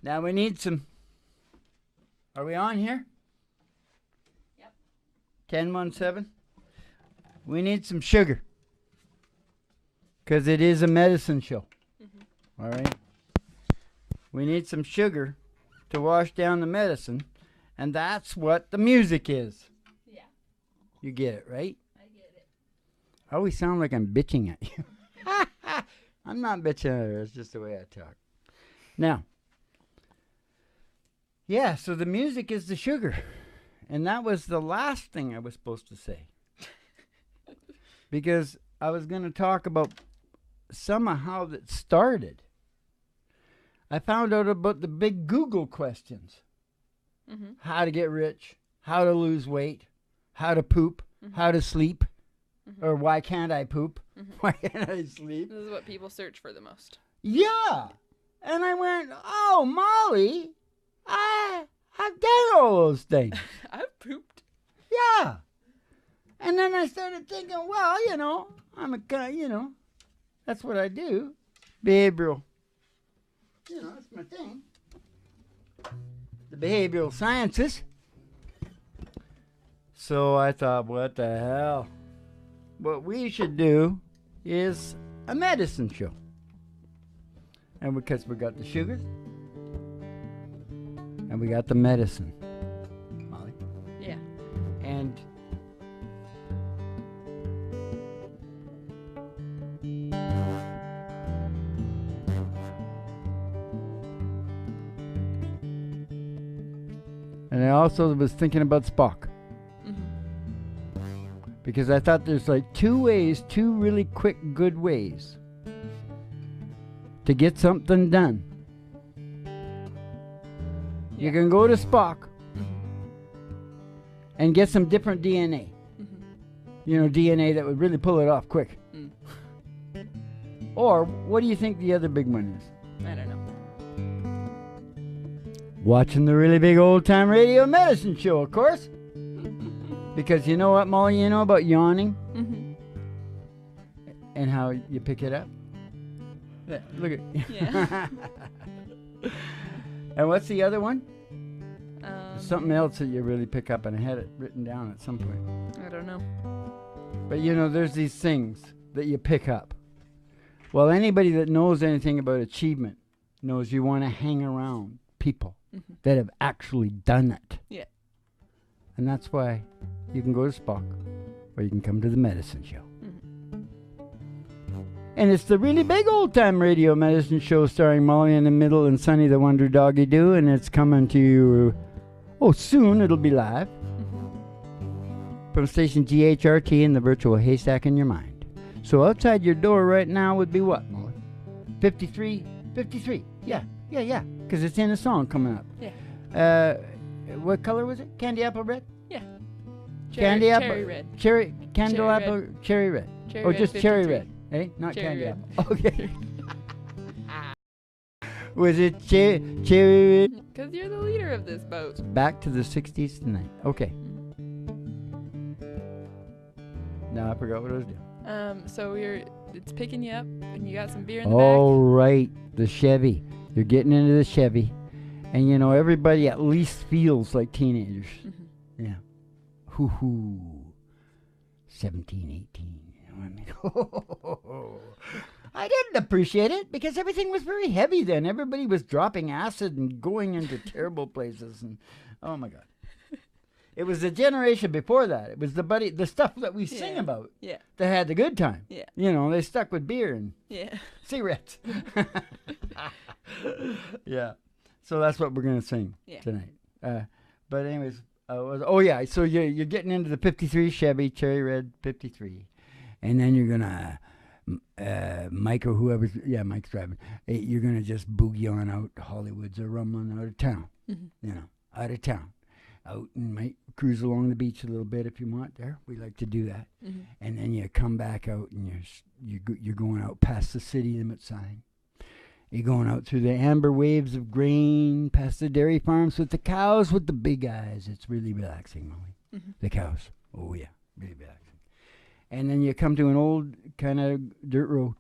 Now we need some. Are we on here? Yep. 1017. We need some sugar. Because it is a medicine show. Mm-hmm. All right. We need some sugar to wash down the medicine. And that's what the music is. Yeah. You get it, right? I get it. I always sound like I'm bitching at you. I'm not bitching at her. It's just the way I talk. Now. Yeah, so the music is the sugar. And that was the last thing I was supposed to say. Because I was going to talk about somehow that started. I found out about the big Google questions. Mm-hmm. How to get rich, how to lose weight, how to poop, how to sleep, or why can't I poop? Why can't I sleep? This is what people search for the most. Yeah. And I went, oh, Molly, I've done all those things. I've pooped. Yeah. And then I started thinking, well, I'm a guy, that's what I do. Behavioral. That's my thing. The behavioral sciences. So I thought, what the hell? What we should do is a medicine show. And because we got the sugar and we got the medicine. Molly? Yeah. And I also was thinking about Spock. Because I thought there's like two really quick, good ways to get something done. Yeah. You can go to Spock and get some different DNA. DNA that would really pull it off quick. Or, what do you think the other big one is? I don't know. Watching the really big old-time radio medicine show, of course. Because you know what, Molly, you know about yawning? And how you pick it up? Yeah, look at Yeah. And what's the other one? Something Something else that you really pick up, and I had it written down at some point. I don't know. But there's these things that you pick up. Well, anybody that knows anything about achievement knows you want to hang around people that have actually done it. Yeah. And that's why you can go to Spock, or you can come to the medicine show. And it's the really big old-time radio medicine show starring Molly in the Middle and Sonny the Wonder Doggy Doo, and it's coming to you, soon it'll be live. From station GHRT in the virtual haystack in your mind. So outside your door right now would be what, Molly? 53? 53. Yeah. Because it's in a song coming up. Yeah. What color was it? Candy apple red? Yeah. Candy apple. Cherry red. Candy Cherry apple. red. Cherry red. Cherry Or red just cherry 53. red. Eh? Not Cherry candy red. apple. Okay. Was it cherry red? Because you're the leader of this boat. Back to the 60s tonight. Okay. Now I forgot what I was doing. So it's picking you up, and you got some beer in the All right. The Chevy. You're getting into the Chevy. And everybody at least feels like teenagers. Yeah. Hoo-hoo. 17, 18. You know what I mean? I didn't appreciate it because everything was very heavy then. Everybody was dropping acid and going into terrible places. And oh, my God. It was the generation before that. It was the stuff that we sing about. Yeah. That had the good time. Yeah. They stuck with beer and Yeah. cigarettes. Yeah. So that's what we're going to sing Yeah. tonight. But anyways, so you're getting into the 53 Chevy, cherry red 53. And then you're going to, Mike or whoever's, Mike's driving, you're going to just boogie on out to Hollywood's or rumbling out of town. Out of town. Out and might cruise along the beach a little bit if you want there. We like to do that. And then you come back out and you're going out past the city limit sign. You're going out through the amber waves of grain, past the dairy farms with the cows with the big eyes. It's really relaxing, Molly. The cows. Oh, yeah. Really relaxing. And then you come to an old kind of dirt road.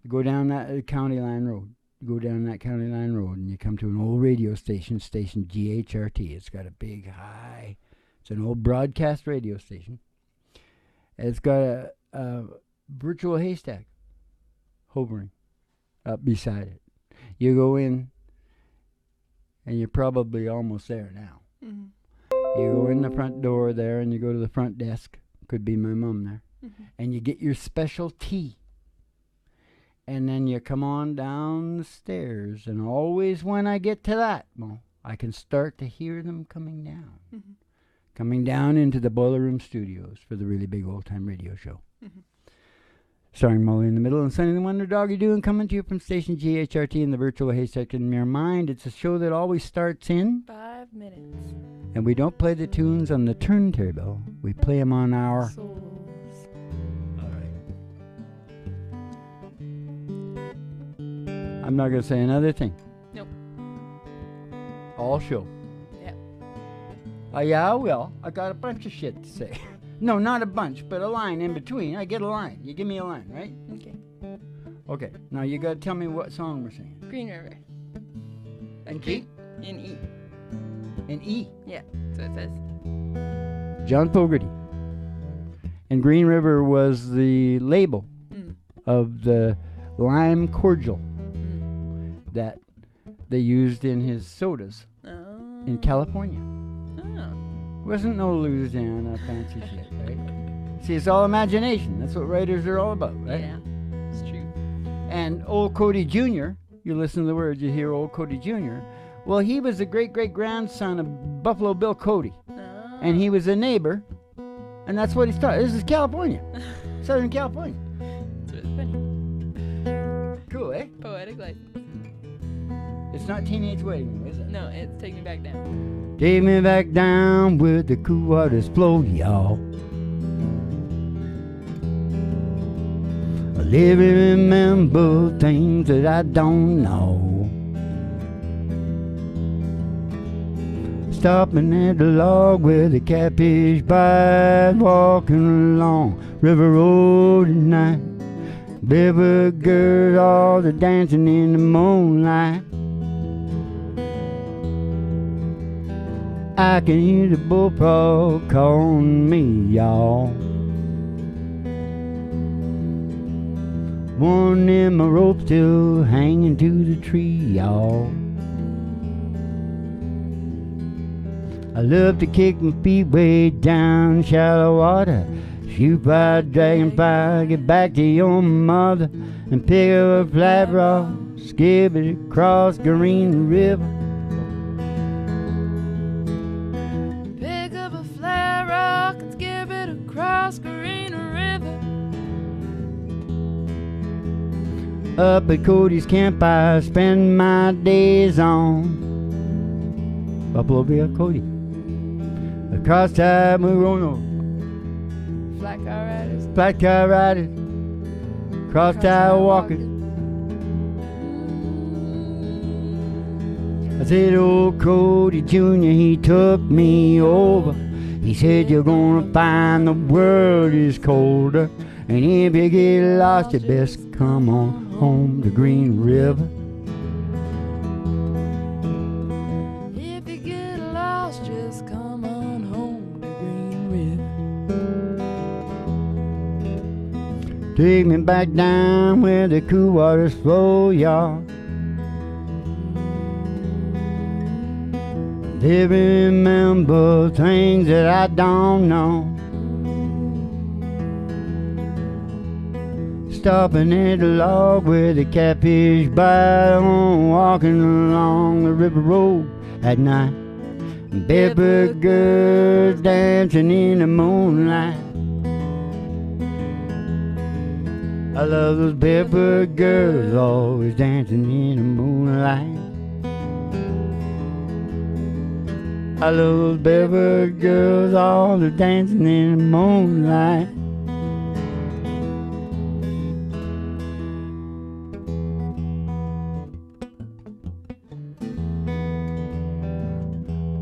You go down that county line road. go down that county line road, and you come to an old radio station, station GHRT. It's got a big high. It's an old broadcast radio station. It's got a virtual haystack hovering up beside it. You go in, and you're probably almost there now. Mm-hmm. You go in the front door there, and you go to the front desk. Could be my mom there. Mm-hmm. And you get your special tea. And then you come on down the stairs. And always when I get to that, well, I can start to hear them coming down. Mm-hmm. Coming down into the Boiler Room Studios for the really big old-time radio show. Mm-hmm. Starring Molly in the Middle and Sonny the Wonder Doggy doing, coming to you from station GHRT in the virtual haystack in your mind. It's a show that always starts in 5 minutes. and we don't play the tunes on the turntable. We play them on our... Souls. All right. I'm not going to say another thing. Nope. All show. Yep. Yeah, I will. I got a bunch of shit to say. No, not a bunch, but a line in between. I get a line. You give me a line, right? Okay. Okay. Now you got to tell me what song we're singing. Green River. In G? In E. In E. Yeah, so it says. John Fogerty. And Green River was the label of the lime cordial that they used in his sodas in California. Wasn't no Louisiana fancy shit, right? See, it's all imagination. That's what writers are all about, right? Yeah, it's true. And old Cody Jr., you listen to the words, you hear old Cody Jr., well, he was the great-great-grandson of Buffalo Bill Cody. And he was a neighbor, and that's what he started. This is California. Southern California. It's really funny. Cool, eh? Poetic license. It's not Teenage Wedding, is it? No, it's Take Me Back Down. Take me back down where the cool waters flow, y'all. I live and remember things that I don't know. Stopping at the log where the catfish bite, walking along River Road at night. Baby girls all the dancing in the moonlight. I can hear the bullfrog calling me, y'all. One in my rope still hanging to the tree, y'all. I love to kick my feet way down shallow water. Shoot by a dragonfly, get back to your mother, and pick up a flat rock, skip it across Green River. Pick up a flat rock and skip it across Green River. Up at Cody's camp I spend my days on Buffalo Bill Cody. Across time we roll on. Flat car riders. Flat car riders. Cross tire walkers. I said, old Cody Jr., he took me over. He said, you're gonna find the world is colder. And if you get lost, you best come on home to Green River. If you get lost, just come on home to Green River. Take me back down where the cool waters flow, y'all. Live and remember things that I don't know. Stopping at the log where the catfish bite, walking along the river road at night. Barefoot girls dancing in the moonlight. I love those barefoot girls always dancing in the moonlight. I love those barefoot girls always dancing in the moonlight.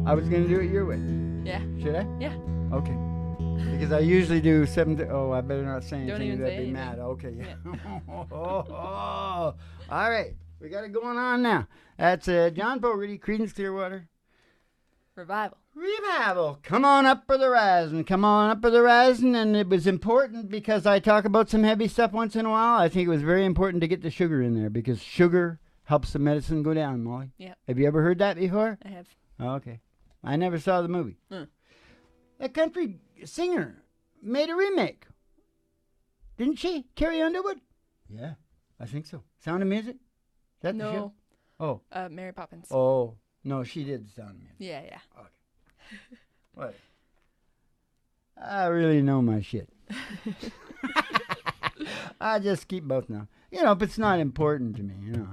I was going to do it your way. Yeah. Should I? Yeah. Okay. Because I usually do 7 oh, I better not say Don't anything. even That'd say be anything. mad. Okay. Yeah. All right. We got it going on now. That's John Fogerty, Creedence Clearwater. Revival. Come on up for the rising. Come on up for the rising. And it was important because I talk about some heavy stuff once in a while. I think it was very important to get the sugar in there because sugar helps the medicine go down, Molly. Yeah. Have you ever heard that before? I have. Oh, okay. I never saw the movie. A country singer made a remake. Didn't she? Carrie Underwood? Yeah, I think so. Sound of Music? Is that the show? No. Mary Poppins. Oh, no, she did Sound of Music. Yeah, yeah. Okay. What? I really know my shit. I just keep both now. You know, if it's not important to me, you know.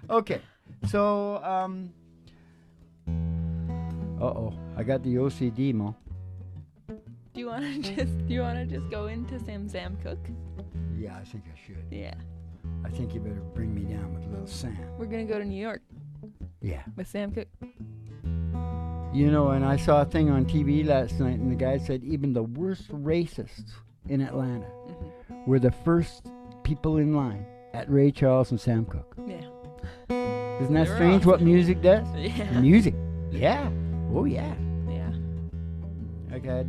Okay, so, uh-oh, I got the OCD, Mo. Do you wanna just go into Sam Cooke? Yeah, I think I should. Yeah. I think you better bring me down with a little Sam. We're gonna go to New York Yeah. with Sam Cooke. You know, and I saw a thing on TV last night, and the guy said even the worst racists in Atlanta were the first people in line at Ray Charles and Sam Cooke. Yeah. Isn't that They were strange what awesome. music does? Yeah. Music. Yeah. Oh, yeah. Yeah. Okay,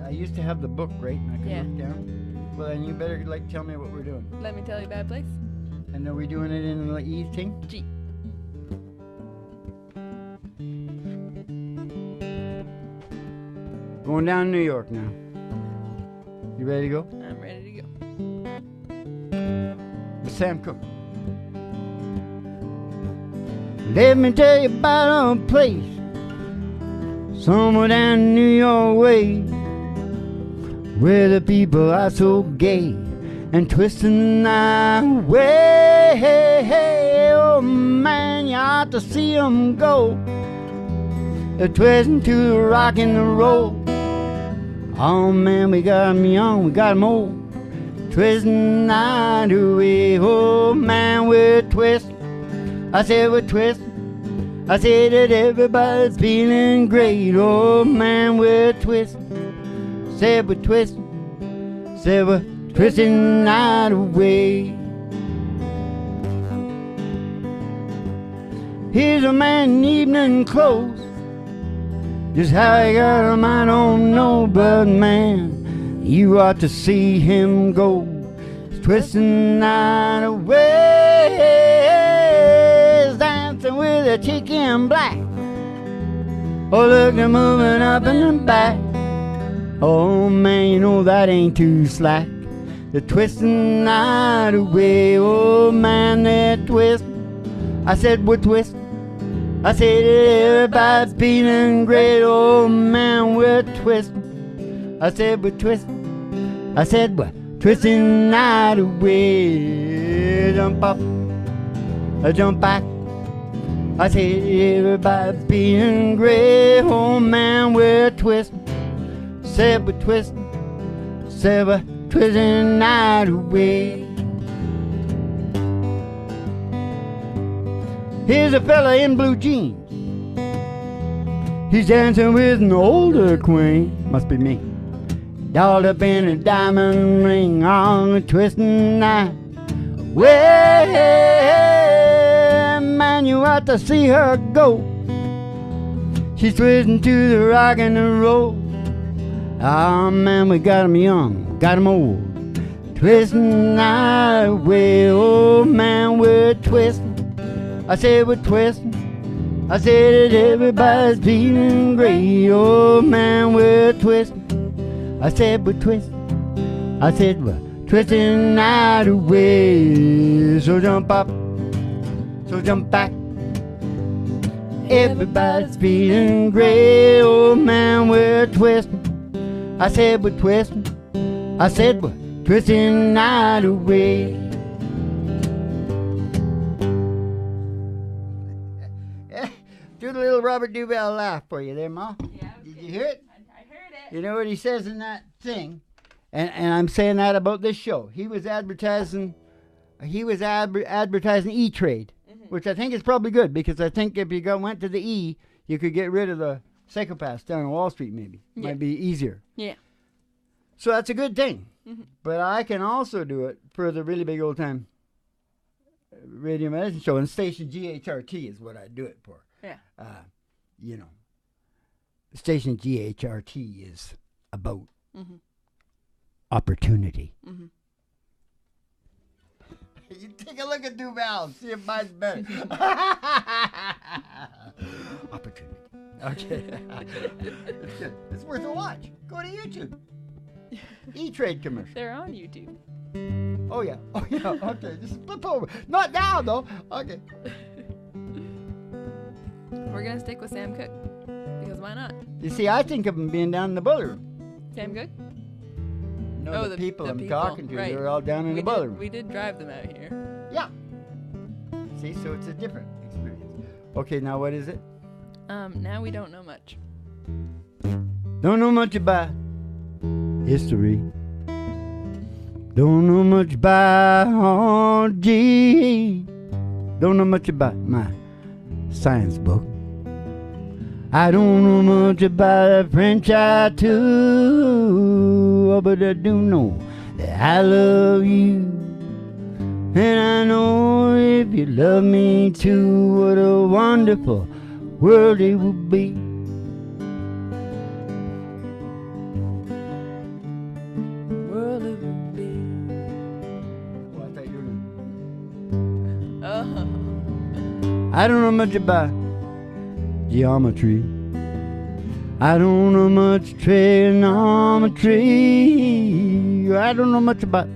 I used to have the book, right? And I could Yeah. look down. Well, then you better, tell me what we're doing. Let me tell you, bad place. And are we doing it in the E thing? G. Going down to New York now. You ready to go? I'm ready to go. With Sam Cooke. Let me tell you about a place somewhere down New York way, where the people are so gay and twisting the night away. Hey, hey, oh man, you ought to see 'em go. They're twisting to the rock and the roll. Oh man, we got 'em young, we got 'em old, twisting the night away. Oh man, we're twisting. I said we're twisting. I said that everybody's feeling great. Oh man, we're twisting. Said we're twisting. Said we're twisting the night away. Here's a man in evening clothes. Just how he got 'em I don't know, but man, you ought to see him go. He's twisting the night away. He's dancing with a chick in black. Oh, look, they're moving up and back. Oh man, you know that ain't too slack. They're twisting the night away. Oh man, they're twisting. I said we're twisting. I said everybody's feeling great. Oh man, we're twisting. I said we're twisting. I said we're twisting the night away. Jump up, jump back. I said everybody's feeling great. Oh man, we're twisting. Said we're twisting. Said we're twisting the night away. Here's a fella in blue jeans. He's dancing with an older queen. Must be me. Dolled up in a diamond ring on a twisting night. Well, man, you ought to see her go. She's twisting to the rock and the roll. Oh man, we got 'em young, got 'em old, twisting the night away. Oh man, we're twisting. I said we're twisting. I said that everybody's feeling great. Oh man, we're twisting. I said we're twisting. I said we're twisting the night away. So jump up, so jump back. Everybody's feeling great. Oh man, we're twisting. I said we're twisting. I said we're twisting the night away. Do the little Robert Duvall laugh for you there, Ma. Yeah. Did you hear it? I heard it. You know what he says in that thing? And I'm saying that about this show. He was advertising E-Trade, which I think is probably good because I think if you went to the E, you could get rid of the psychopaths down on Wall Street maybe. Yeah. Might be easier. Yeah. So that's a good thing. But I can also do it for the really big old time radio medicine show, and station GHRT is what I do it for. Yeah. You know, station GHRT is about opportunity. Mhm. You take a look at Duval, see if mine's better. Opportunity. Okay. It's good. It's worth a watch. Go to YouTube. E-Trade commercial. They're on YouTube. Oh yeah. Oh yeah. Okay. Just flip over. Not now though. Okay. We're gonna stick with Sam Cooke because why not? You see, I think of him being down in the boiler room. Sam Cooke? No, Oh, the people the I'm people, talking to, right. they're all down in the boiler room. We did drive them out here. Yeah. See, so it's a different experience. Okay, now what is it? Now we don't know much. Don't know much about history. Don't know much biology. Don't know much about my science book. I don't know much about French I too, but I do know that I love you. And I know if you love me too, what a wonderful world it would be. World it would be. Well, I thought you were... Oh. I don't know much about geometry. I don't know much trigonometry. I don't know much about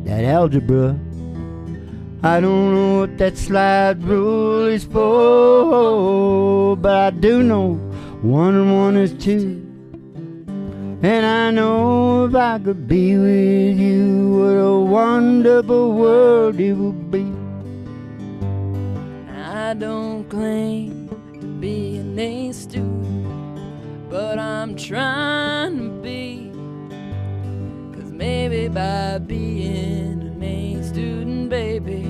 that algebra. I don't know what that slide rule is for, but I do know 1 and 1 is 2. And I know if I could be with you, what a wonderful world it would be. I don't claim to be an A student, but I'm trying to be. 'Cause maybe by being an A student, baby,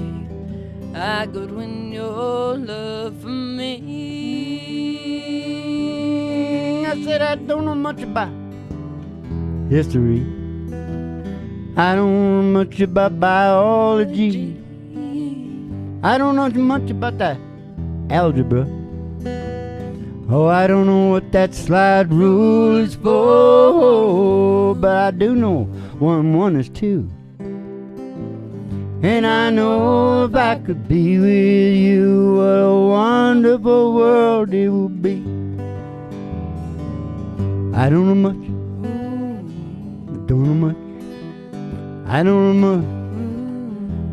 I could win your love for me. I said I don't know much about history. I don't know much about biology. I don't know much about that algebra. Oh, I don't know what that slide rule is for, but I do know 1 and 1 is 2. And I know if I could be with you, what a wonderful world it would be. I don't know much. Don't know much. I don't know much.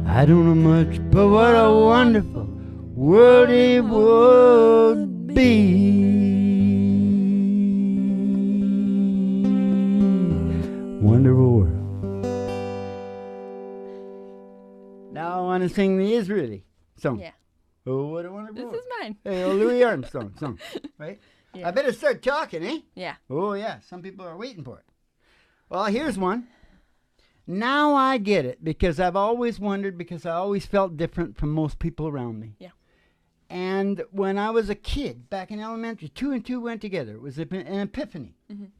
I don't know much, but what a wonderful world it would be. Wonderful world. Now I want to sing the Israeli song. Yeah. Oh, what a wonderful This world. is mine. Hey, oh, Louis Armstrong song, right? Yeah. I better start talking, eh? Yeah. Oh, yeah. Some people are waiting for it. Well, here's one. Now I get it, because I've always wondered, because I always felt different from most people around me. Yeah. And when I was a kid, back in elementary, 2 and 2 went together. It was an epiphany. Mhm.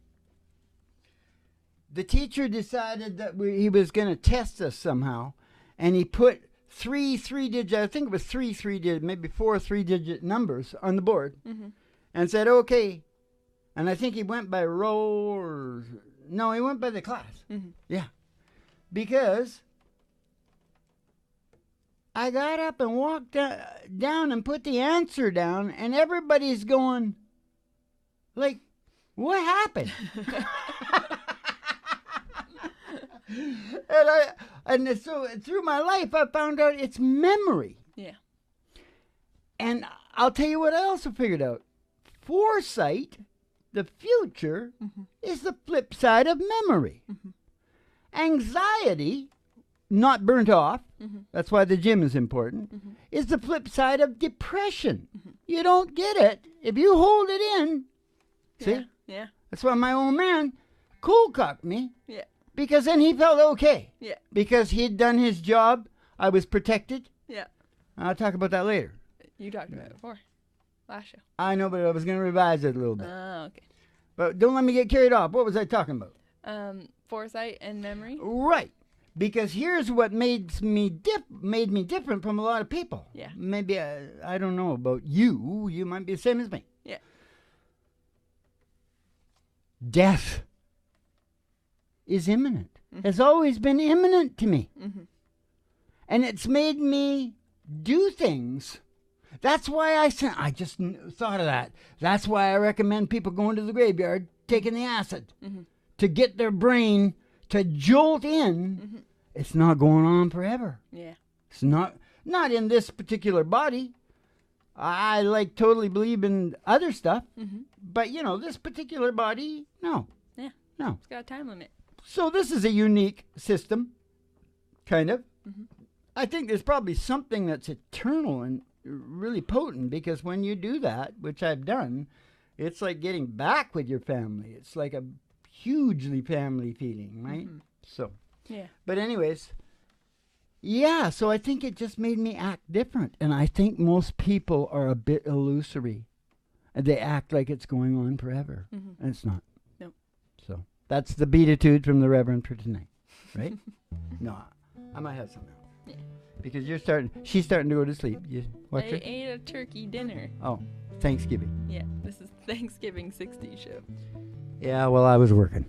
The teacher decided that he was going to test us somehow, and he put 3 3-digit, I think it was 3 3-digit, maybe 4 3-digit numbers on the board, and said, okay. And I think he went by row or... No, he went by the class. Yeah. Because I got up and walked down and put the answer down, and everybody's going, like, what happened? and so through my life, I found out it's memory. Yeah. And I'll tell you what I also figured out. Foresight, the future, is the flip side of memory. Anxiety, not burnt off, that's why the gym is important, is the flip side of depression. You don't get it if you hold it in. See? Yeah. That's why my old man cool-cocked me. Yeah. Because then he felt okay. Yeah. Because he'd done his job. I was protected. Yeah. I'll talk about that later. You talked about it before. Last show. I know, but I was going to revise it a little bit. Oh, okay. But don't let me get carried off. What was I talking about? Foresight and memory. Right. Because here's what made me different from a lot of people. Yeah. Maybe I don't know about you. You might be the same as me. Yeah. Death is imminent. Mhm. Has always been imminent to me. Mhm. And it's made me do things. That's why I just thought of that. That's why I recommend people going to the graveyard, taking the acid Mhm. to get their brain to jolt in. Mhm. It's not going on forever. Yeah. It's not in this particular body. I like totally believe in other stuff, Mhm. but this particular body, no. Yeah. No. It's got a time limit. So this is a unique system, kind of. Mhm. I think there's probably something that's eternal and really potent, because when you do that, which I've done, it's like getting back with your family. It's like a hugely family feeling, right? Mhm. So, Yeah. but anyways, yeah, so I think it just made me act different. And I think most people are a bit illusory. And they act like it's going on forever. Mhm. And it's not. No. So that's the beatitude from the Reverend for tonight, right? No, I might have something else. Yeah. Because she's starting to go to sleep. You watch I her? ate a turkey dinner. Oh, Thanksgiving. Yeah. This is Thanksgiving 60 show. Yeah, well, I was working.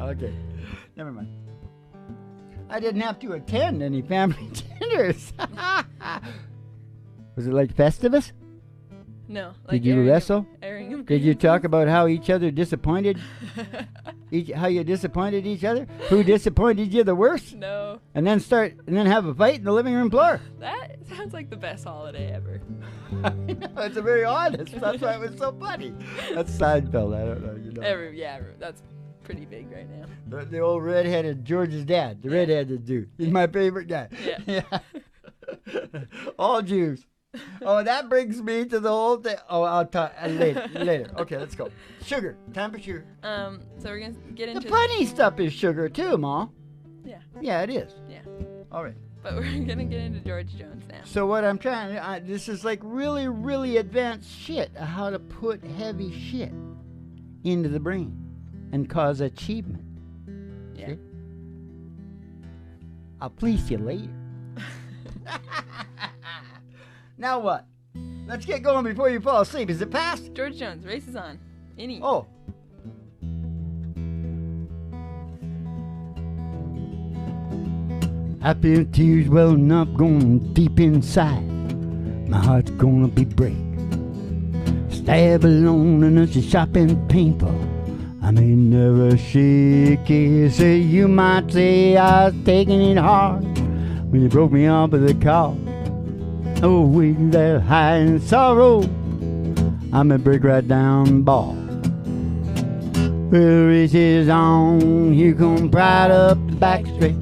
Okay, never mind. I didn't have to attend any family dinners. Was it like Festivus? No. Did you wrestle? Airing of Did you talk grievances. about how each other disappointed? How you disappointed each other? Who disappointed you the worst? No. And then have a fight in the living room floor. That sounds like the best holiday ever. I know, it's a very honest. That's why it was so funny. That's Seinfeld. I don't know. That's pretty big right now. The old redheaded George's dad, the redheaded dude. He's my favorite guy. Yeah. All Jews. Oh, that brings me to the whole thing. Oh, I'll talk later. Okay, let's go. Sugar. Time for sugar. So we're gonna get into The funny stuff is sugar too, Ma. Yeah. Yeah, it is. Yeah. All right. But we're gonna get into George Jones now. So what I'm trying, this is like really, really advanced shit. How to put heavy shit into the brain and cause achievement. Yeah. See? I'll fleece you later. Now what? Let's get going before you fall asleep. Is it past? George Jones, race is on. Any. Oh. I feel tears welling up, going deep inside. My heart's gonna be break. Stab alone and it's sharp and painful. I may never shake it. Say you might say I was taking it hard when you broke me off of the car. Oh, we that high in sorrow, I may break right down ball. Well, race is on, here come pride up the back straight.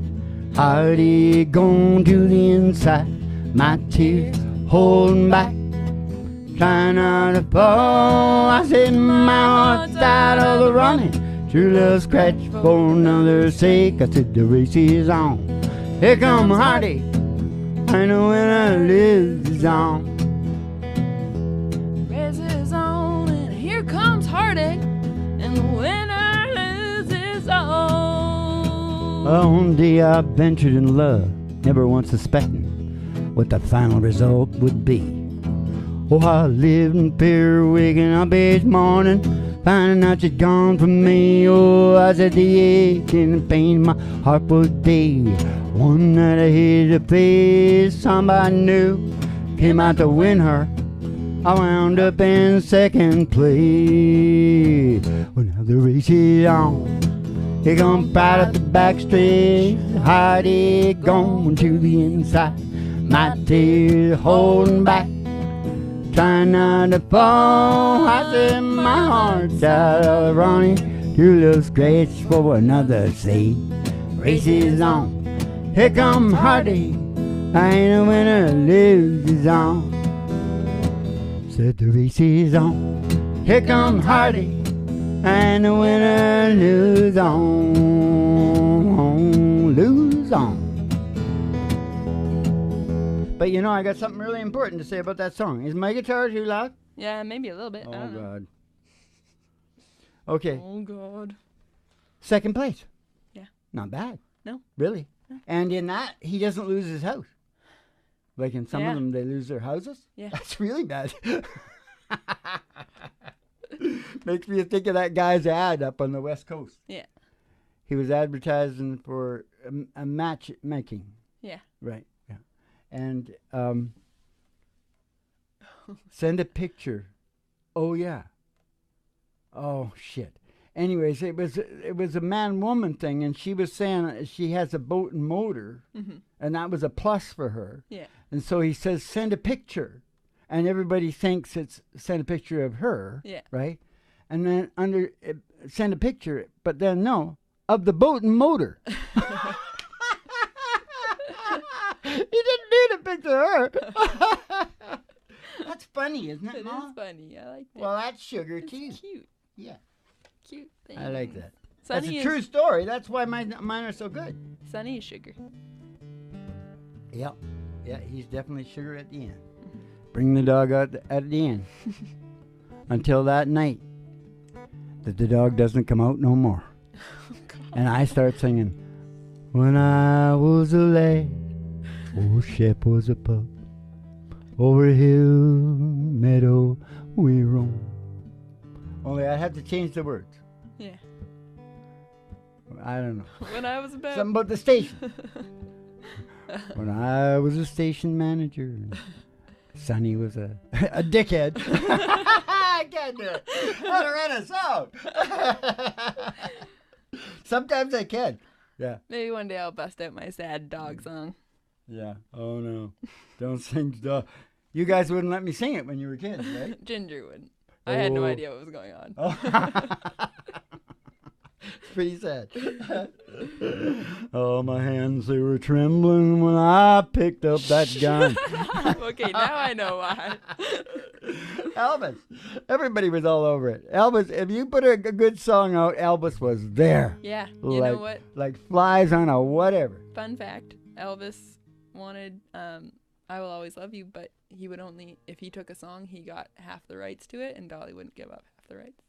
Hardy gone to the inside, my tears holding back, trying not to fall. I said my heart's out of the running, true love scratch for another's sake. I said the race is on, here come Hardy, I know when I live is on. Race is on, and here comes heartache, and the winner loses all. Well, one day I ventured in love, never once suspecting what the final result would be. Oh, I lived in fear, waking up each morning, finding out she'd gone from me. Oh, I said the ache and the pain, my heart was dead. One night I hit the face somebody new, came out to win her. I wound up in second place. Well, now the race is on. Here come pride up the back straight, Hardy gone to the inside. My tears holding back, trying not to fall. I said my heart's out of running, true love scratch for another seat. Race is on, here come Hardy, I ain't a winner, lives is on. Said the race is on, here come Hardy, and the winner lose on, lose on. But you know, I got something really important to say about that song. Is my guitar too loud? Yeah, maybe a little bit. I Oh, don't know. God. Okay, Oh, God. second place. Yeah. Not bad. No. Really? No. And in that, he doesn't lose his house. Like in some Yeah. of them, they lose their houses. Yeah. That's really bad. Makes me think of that guy's ad up on the West Coast. Yeah. He was advertising for a matchmaking. Yeah. Right. Yeah. And send a picture. Oh yeah. Oh shit. Anyways, it was a man-woman thing, and she was saying she has a boat and motor, and that was a plus for her. Yeah. And so he says, send a picture, and everybody thinks it's send a picture of her. Yeah. Right. And then under send a picture, but then no, of the boat and motor. He didn't need a picture of her. That's funny, isn't it, It Ma? is funny. I like that. Well, that's sugar it's too. cute. Yeah, Cute thing. I like that. Sunny That's a is, true story. That's why mine are so good. Sunny is sugar. Yeah, yeah, he's definitely sugar at the end. Bring the dog out at the end until that night that the dog doesn't come out no more. And I start singing, when I was a lad, old Shep was a pup. Over hill, meadow, we roam. Only I have to change the words. Yeah. I don't know. When I was about. Something about the station. When I was a station manager, Sonny was a dickhead. I can't do it. I write a song. Sometimes I can. Yeah. Maybe one day I'll bust out my sad dog song. Yeah. Oh no. Don't sing dog. You guys wouldn't let me sing it when you were kids, right? Ginger wouldn't. I had no Oh. idea what was going on. Oh. It's pretty sad. Oh, my hands, they were trembling when I picked up that gun. Okay, now I know why. Elvis. Everybody was all over it. Elvis, if you put a good song out, Elvis was there. Yeah, you know what? Like flies on a whatever. Fun fact, Elvis wanted I Will Always Love You, but he would only, if he took a song, he got half the rights to it, and Dolly wouldn't give up half the rights.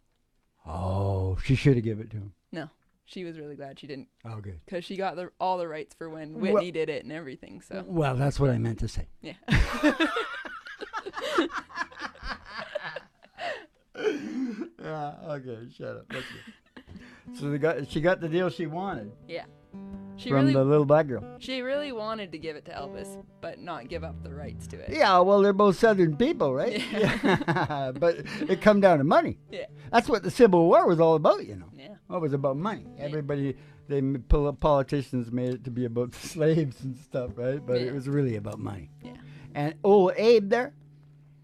Oh, she should have given it to him. No, she was really glad she didn't, Oh, good. because she got all the rights for when Whitney did it and everything, so. Well, that's what I meant to say. Yeah. Yeah, okay, shut up. That's good. So she got the deal she wanted Yeah. She from really, the little black girl. she really wanted to give it to Elvis, but not give up the rights to it. Yeah, well, they're both Southern people, right? Yeah. But it come down to money. Yeah. That's what the Civil War was all about, you know. Yeah. Well, it was about money. Yeah. Everybody, politicians made it to be about the slaves and stuff, right? But Yeah. it was really about money. Yeah. And old Abe there,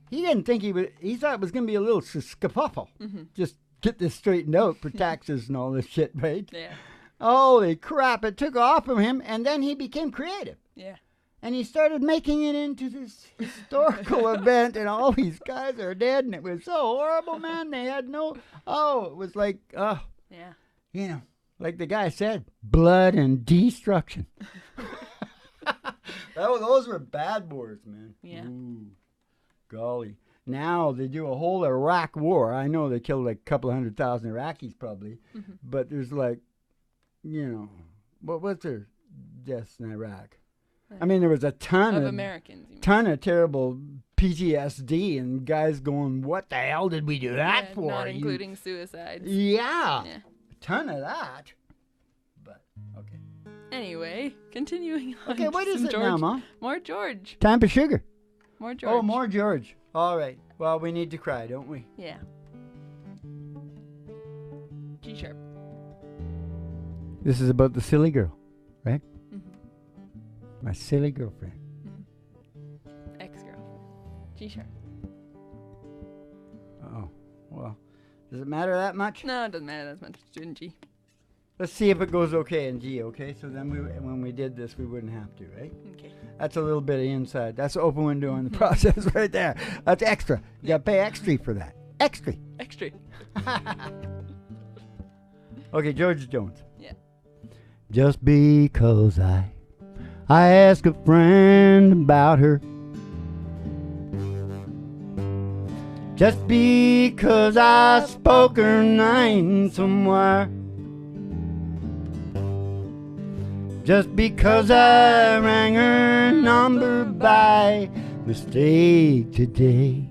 he didn't think he thought it was going to be a little skefuffle. Mm-hmm. Just get this straightened out for taxes and all this shit, right? Yeah. Holy crap, it took off from him, and then he became creative. Yeah. And he started making it into this historical event, and all these guys are dead, and it was so horrible, man. They had it was like, Yeah. you know, like the guy said, blood and destruction. Those were bad wars, man. Yeah. Ooh, golly. Now they do a whole Iraq war. I know they killed like a couple 100,000 Iraqis probably, Mhm. but there's like, you know, what's their deaths in Iraq? I mean, there was a ton Of of Americans. You mean. ton of terrible PTSD and guys going, "What the hell did we do that Yeah, for?" not You- including suicides. Yeah, Yeah. a ton of that. But okay, Anyway, continuing on. okay, what to is some it George. now, Mom? More George. Time for sugar. More George. Oh, more George. All right. Well, we need to cry, don't we? Yeah. G sharp. This is about the silly girl, right? Mm-hmm. My silly girlfriend. Ex-girlfriend. G sharp. Oh, well, does it matter that much? No, it doesn't matter that much. It's in G. Let's see if it goes okay in G, okay? So then when we did this, we wouldn't have to, right? Okay. That's a little bit of inside. That's the open window on the process right there. That's extra. You got to pay extra for that. Extra. Extra. Okay, George Jones. Yeah. Just because I asked a friend about her. Just because I spoke her name somewhere. just because I rang her number by mistake today.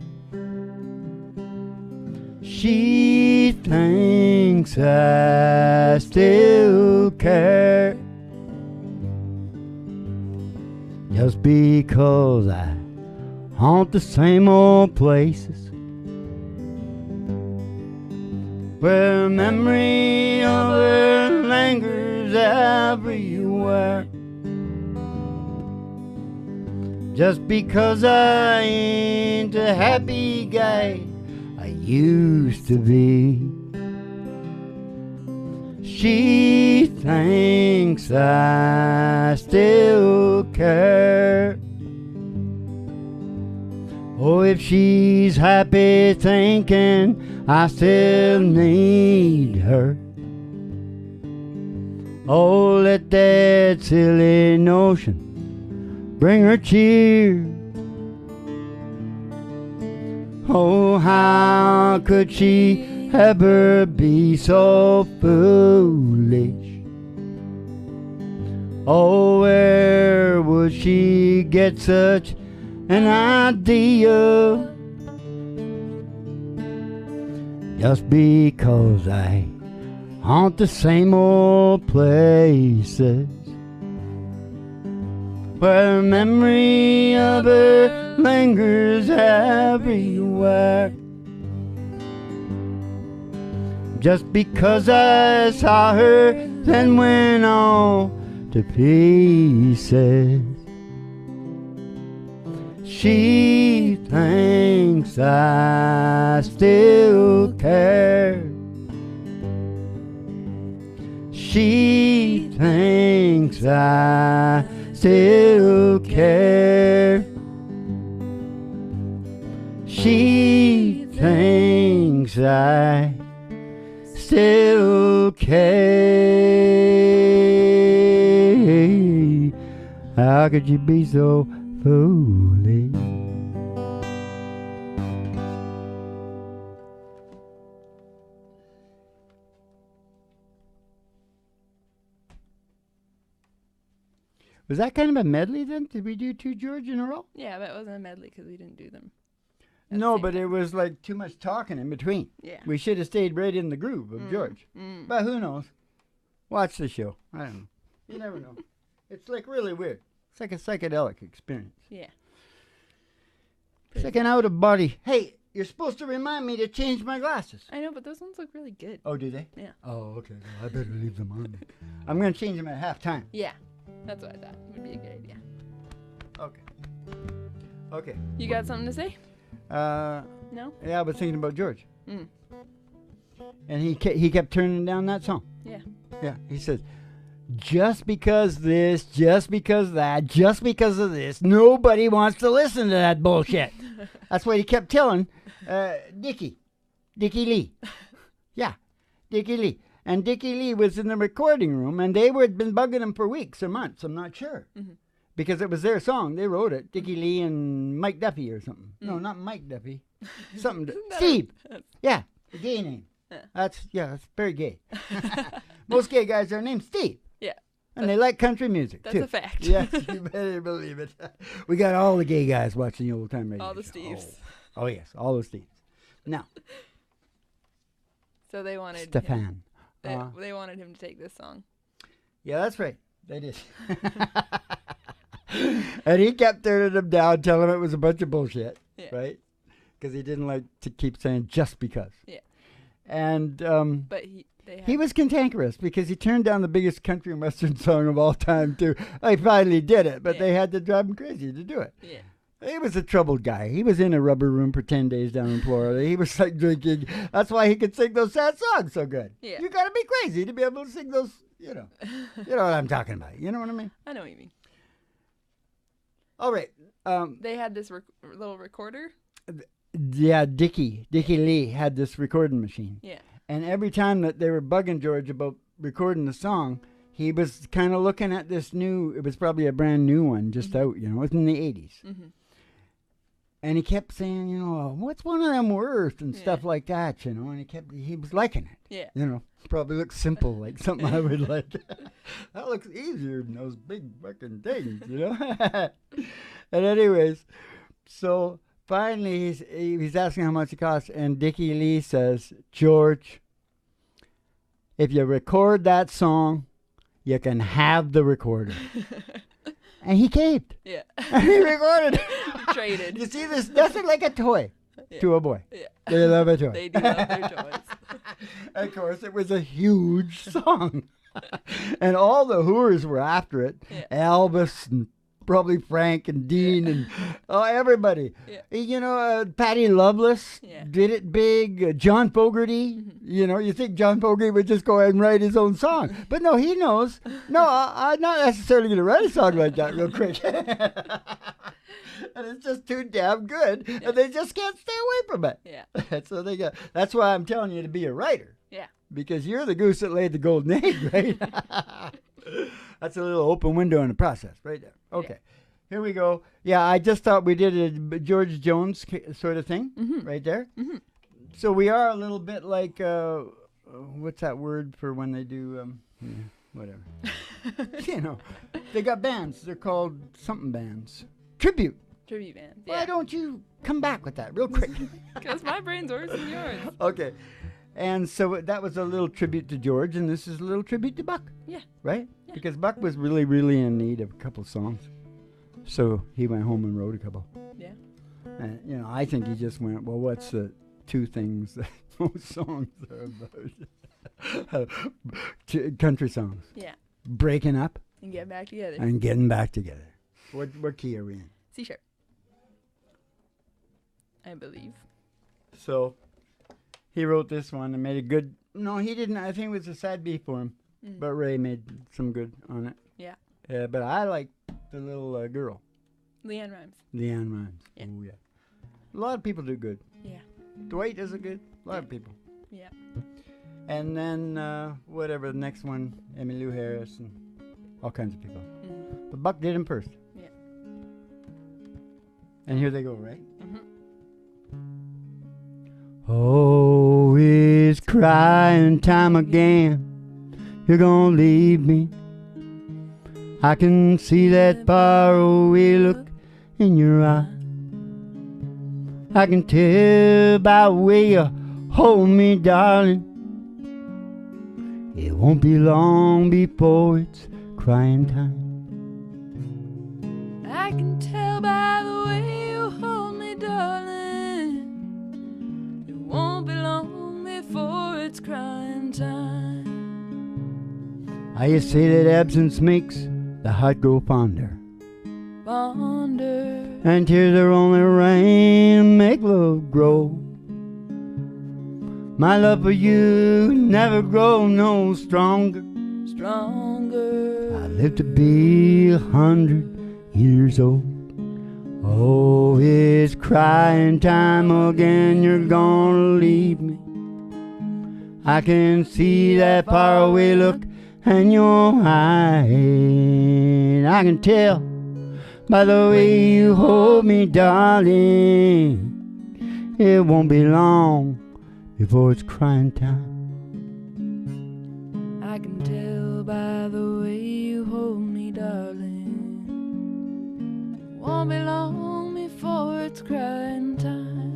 She thinks I still care, just because I haunt the same old places where memory of her lingers everywhere. Just because I ain't a happy guy I used to be, she thinks I still care. Oh, if she's happy thinking I still need her, oh, let that silly notion bring her cheer. Oh, how could she ever be so foolish? Oh, where would she get such an idea? Just because I haunt the same old places where memory of her lingers everywhere. Just because I saw her then went on to pieces, she thinks I still care. She thinks I still care. She thinks I still care. How could you be so foolish? Was that kind of a medley then? Did we do two George in a row? Yeah, but it wasn't a medley because we didn't do them. No, but it was like too much talking in between. Yeah. We should have stayed right in the groove of George. Mm. But who knows? Watch the show. I don't know. You never know. It's like really weird. It's like a psychedelic experience. Yeah. It's like an out of body. Hey, you're supposed to remind me to change my glasses. I know, but those ones look really good. Oh, do they? Yeah. Oh, okay. Well, I better leave them on. I'm going to change them at halftime. Yeah. That's what I thought would be a good idea. Okay. Okay. You got something to say? No? Yeah, I was thinking about George. Mm. And he kept turning down that song. Yeah. Yeah, he says, just because this, just because that, just because of this, nobody wants to listen to that bullshit. That's what he kept telling Dickie Lee. Yeah, Dickie Lee. And Dickie Lee was in the recording room, and they had been bugging him for weeks or months, I'm not sure. Mm-hmm. Because it was their song. They wrote it. Dickie Lee and Mike Duffy or something. No, not Mike Duffy. Something. Steve. Yeah, a gay name. That's very gay. Most gay guys are named Steve. Yeah. And they like country music, That's too. a fact. Yes, you better believe it. We got all the gay guys watching the old time radio. All the show. Steves. Oh, yes, all the Steves. Now. So they wanted Stefan. They wanted him to take this song. Yeah, that's right. They did. And he kept turning him down, telling him it was a bunch of bullshit, right? Because he didn't like to keep saying just because. Yeah. And but he was cantankerous because he turned down the biggest country and western song of all time too. He finally did it, but they had to drive him crazy to do it. Yeah. He was a troubled guy. He was in a rubber room for 10 days down in Florida. He was like drinking. That's why he could sing those sad songs so good. Yeah. You got to be crazy to be able to sing those, you know. You know what I'm talking about. You know what I mean? I know what you mean. All right. They had this little recorder. Yeah, Dickie Lee had this recording machine. Yeah. And every time that they were bugging George about recording the song, he was kind of looking at this new, it was probably a brand new one just out, you know, it was in the 80s. Mm-hmm. And he kept saying, what's one of them worth and Yeah. stuff like that, and he was liking it. Yeah. Probably looks simple, like something I would like. That looks easier than those big fucking things, And anyways, so finally he's asking how much it costs, and Dickie Lee says, George, if you record that song, you can have the recorder. And he caved. Yeah. And he recorded it. Traded. You see this? That's like a toy Yeah. to a boy. Yeah. They love a toy. They do love their toys. Of course, it was a huge song. And all the Who's were after it. Yeah. Elvis and probably Frank and Dean and everybody. Yeah. Patty Loveless Yeah. did it big. John Fogerty. You think John Fogerty would just go ahead and write his own song. But no, he knows. No, I'm not necessarily going to write a song like that real quick. And it's just too damn good. Yeah. And they just can't stay away from it. Yeah. So that's why I'm telling you to be a writer. Yeah. Because you're the goose that laid the golden egg, right? That's a little open window in the process right there. Okay. Here we go. Yeah, I just thought we did a George Jones sort of thing right there. Mm-hmm. So we are a little bit like, what's that word for when they do, whatever. They got bands. They're called something bands. Tribute. Tribute band. Why Yeah. don't you come back with that real quick? Because my brain's worse than yours. Okay. And so that was a little tribute to George, and this is a little tribute to Buck. Yeah. Right? Yeah. Because Buck was really, really in need of a couple songs. So he went home and wrote a couple. Yeah. And, I think he just went, well, what's the two things that most songs are about? Country songs. Yeah. Breaking up And get back together. and getting back together. What key are we in? C sharp. I believe. So he wrote this one and made a good. No, he didn't. I think it was a side B for him, but Ray made some good on it. Yeah. But I like the little girl, Leanne Rhymes. Leanne Rhymes. Yeah. Oh yeah. A lot of people do good. Yeah. Dwight does it good. A lot of people. Yeah. And then whatever the next one, Emmylou Harris and all kinds of people. Mm. But Buck did him first. Yeah. And here they go, right? Mm-hmm. Oh, it's crying time again. You're gonna leave me. I can see that far away look in your eye. I can tell by the way you hold me, darling. It won't be long before it's crying time. I can tell by the way you hold me, darling. It won't be long before it's crying time. I say that absence makes the heart grow fonder, Fonder. and tears are only rain to make love grow. My love for you never grow no stronger. Stronger. I live to be 100 years old. Oh, it's crying time again. You're gonna leave me. I can see that faraway look in your eye. I can tell by the way you hold me, darling. It won't be long before it's crying time. I can tell by the way you hold me, darling. Won't be long before it's crying time.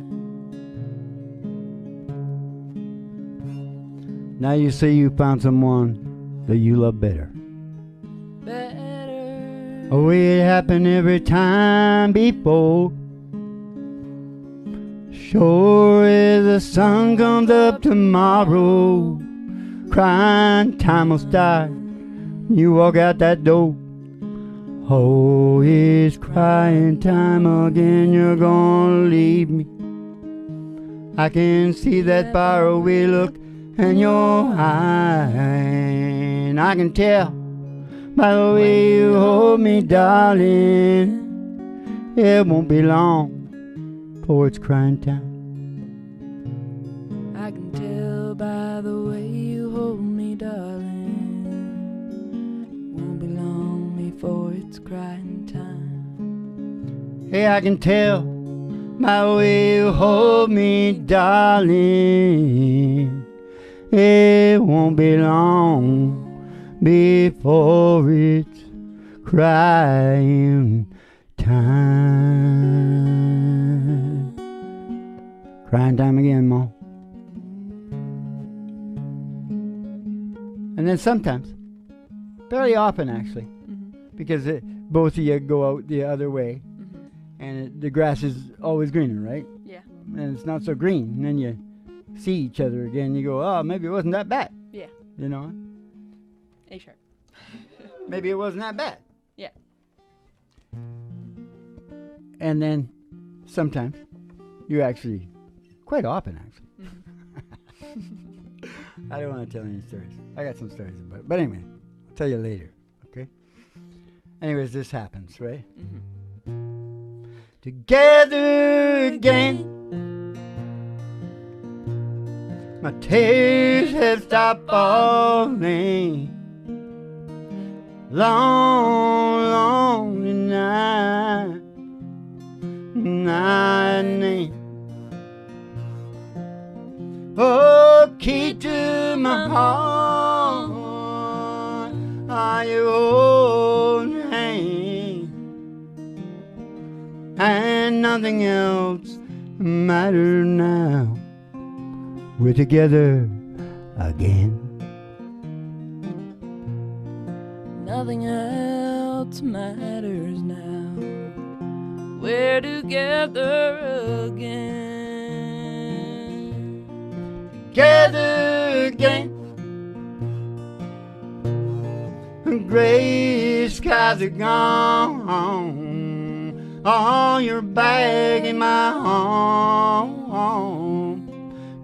Now you say you found someone that you love better. Better. Oh, it happened every time before. Sure as the sun comes up tomorrow, crying time will start. You walk out that door. Oh, it's crying time again. You're gonna leave me. I can see that faraway look in your eye. And I can tell by the way you hold me, darling. It won't be long before it's crying time. I can tell by the way you hold me, darling. Won't be long before it's crying time. Hey, I can tell my way will hold me, darling. It won't be long before it's crying time. Crying time again, Ma. And then sometimes, fairly often actually, because both of you go out the other way, and the grass is always greener, right? Yeah. And it's not so green. And then you see each other again. You go, oh, maybe it wasn't that bad. Yeah. You know? A sharp. Maybe it wasn't that bad. Yeah. And then sometimes, you actually, quite often actually. I don't want to tell any stories. I got some stories about it. But anyway, I'll tell you later. Okay? Anyways, this happens, right? Together again. My tears have stopped falling. Long, long night. Night. Oh, key to my heart are your old hand, and nothing else matters now. We're together again. Nothing else matters now. We're together again. Together again. Gray skies are gone. All your bag in my home.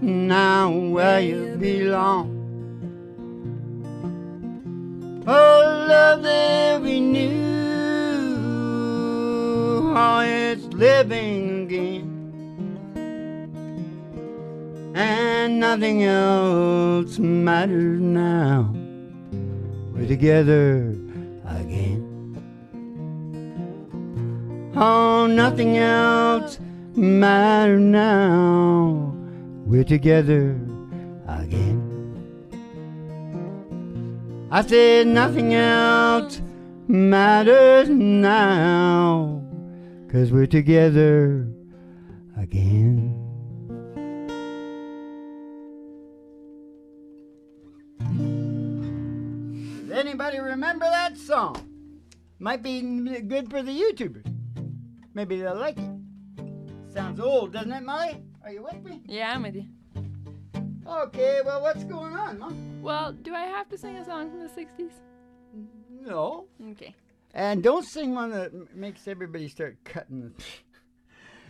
Now where you belong. Oh, love that we knew. Oh, it's living again. And nothing else matters now. We're together again. Oh, nothing else matters now. We're together again. I said nothing else matters now, 'cause we're together again. Does anybody remember that song? Might be good for the YouTubers. Maybe they'll like it. Sounds old, doesn't it, Molly? Are you with me? Yeah, I'm with you. Okay, well, what's going on, Mom? Well, do I have to sing a song from the 60s? No. Okay. And don't sing one that makes everybody start cutting.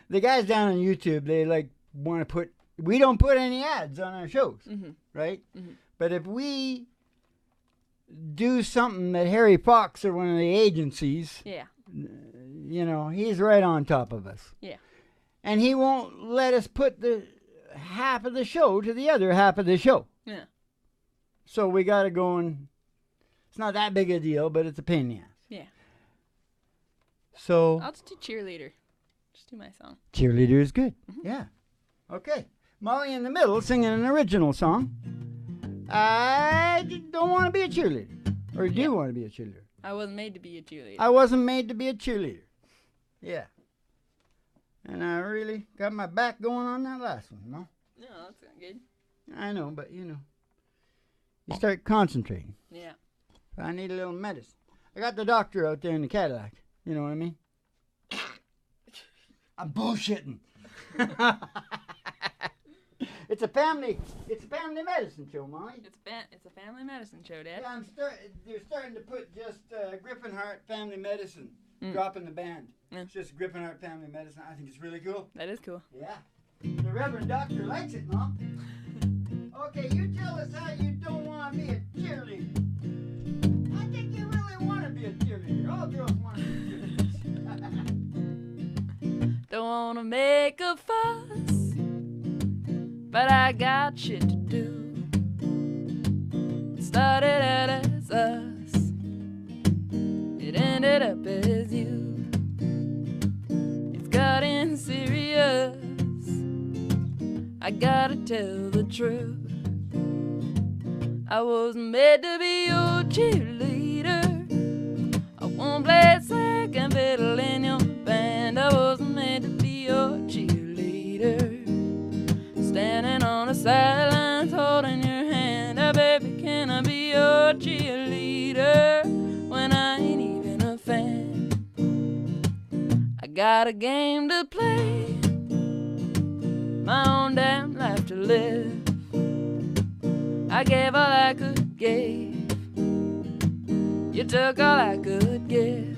The guys down on YouTube, they like want to put. We don't put any ads on our shows, right? But if we do something that Harry Fox or one of the agencies, you know, he's right on top of us. Yeah. And he won't let us put the half of the show to the other half of the show. Yeah. So we got to go and. It's not that big a deal, but it's a pain in the ass. Yeah. So. I'll just do Cheerleader. Just do my song. Cheerleader is good. Yeah. Okay. Molly in the middle singing an original song. I don't want to be a cheerleader. Or do you want to be a cheerleader? I wasn't made to be a cheerleader. I wasn't made to be a cheerleader. Yeah. And I really got my back going on that last one, no? No, that's not good. I know, but you know. You start concentrating. Yeah. I need a little medicine. I got the doctor out there in the Cadillac. You know what I mean? I'm bullshitting. It's a family medicine show, Molly. It's a family medicine show, Dad. Yeah, they're starting to put just Griffinhart Family Medicine. Dropping the band. It's just Griffinhart Family Medicine. I think it's really cool. That is cool. Yeah. The Reverend Doctor likes it, Mom. Okay, you tell us how you don't want to be a cheerleader. I think you really want to be a cheerleader. All girls want to be cheerleaders. Don't want to make a fuss, but I got shit to do. It started out as us, it ended up as you. It's gotten serious. I gotta tell the truth. I wasn't made to be your cheerleader. I won't play second fiddle in your band. I wasn't made to be your cheerleader. Standing on the sidelines holding your hand. Oh, baby, can I be your cheerleader when I ain't even a fan? I got a game to play, my own damn life to live. I gave all I could give, you took all I could give.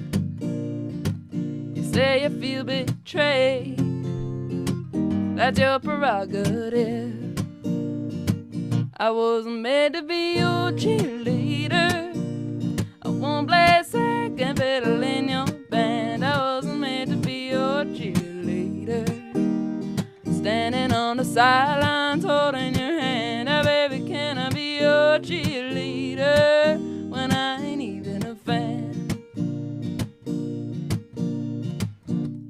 You say you feel betrayed, that's your prerogative. I wasn't made to be your cheerleader. I won't play second fiddle in your band. I wasn't made to be your cheerleader. Standing on the sidelines holding your hand. Oh, baby, can I be your cheerleader when I ain't even a fan?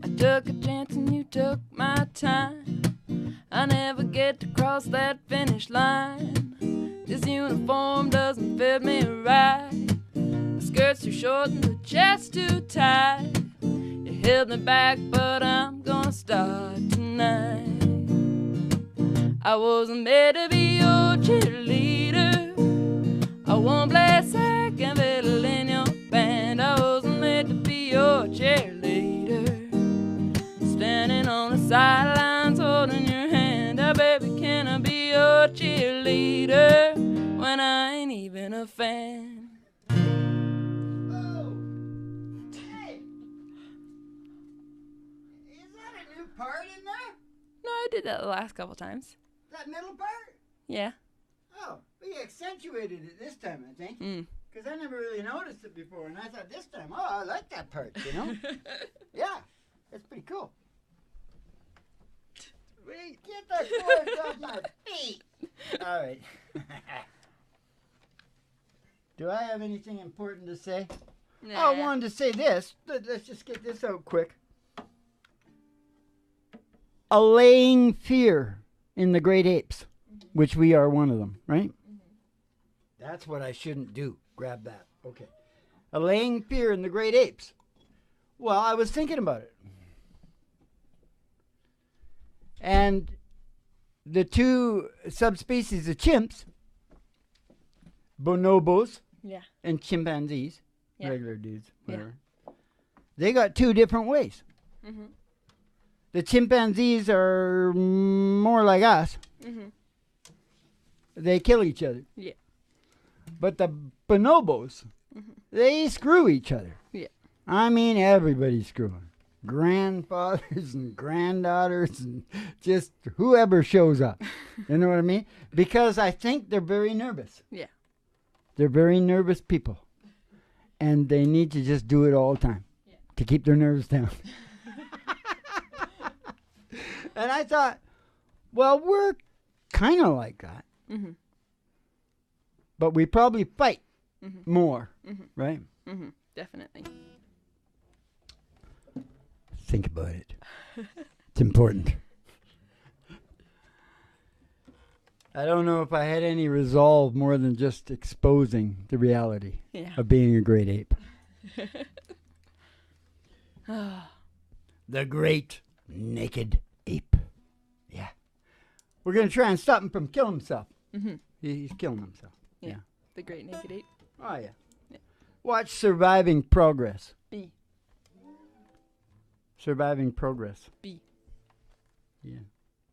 I took a chance and you took my time. I never get to cross that finish line. This uniform doesn't fit me right. The skirt's too short and the chest too tight. You held me back, but I'm gonna start tonight. I wasn't made to be your cheerleader. I won't play second fiddle in your band. I wasn't made to be your cheerleader. Standing on the sidelines holding your hand. Oh, baby, can I be your cheerleader when I ain't even a fan? Oh, hey, is that a new part in there? No, I did that the last couple times. That middle part? Yeah. Oh, we accentuated it this time, I think. Because I never really noticed it before, and I thought this time, oh, I like that part, you know? Yeah, that's pretty cool. Wait, get that cord off my feet. All right. Do I have anything important to say? Nah. Oh, I wanted to say this. Let's just get this out quick. Allaying fear in the great apes, which we are one of them, right? That's what I shouldn't do. Grab that. Okay. Allaying fear in the great apes. Well, I was thinking about it. And the two subspecies of chimps, bonobos Yeah. and chimpanzees, Yeah. regular dudes, Yeah. whatever, they got two different ways. Mm-hmm. The chimpanzees are more like us. Mm-hmm. They kill each other. Yeah. But the bonobos, they screw each other. Yeah. I mean, everybody's screwing. Grandfathers and granddaughters and just whoever shows up. You know what I mean? Because I think they're very nervous. Yeah. They're very nervous people. And they need to just do it all the time to keep their nerves down. And I thought, well, we're kind of like that. Mm-hmm. But we probably fight more, right? Mm-hmm. Definitely. Think about it. It's important. I don't know if I had any resolve more than just exposing the reality of being a great ape. The great naked ape. Yeah. We're going to try and stop him from killing himself. Mm-hmm. He's killing himself. Yeah. The Great Naked Ape. Oh, yeah. Yeah. Watch Surviving Progress. B. Surviving Progress. B. Yeah.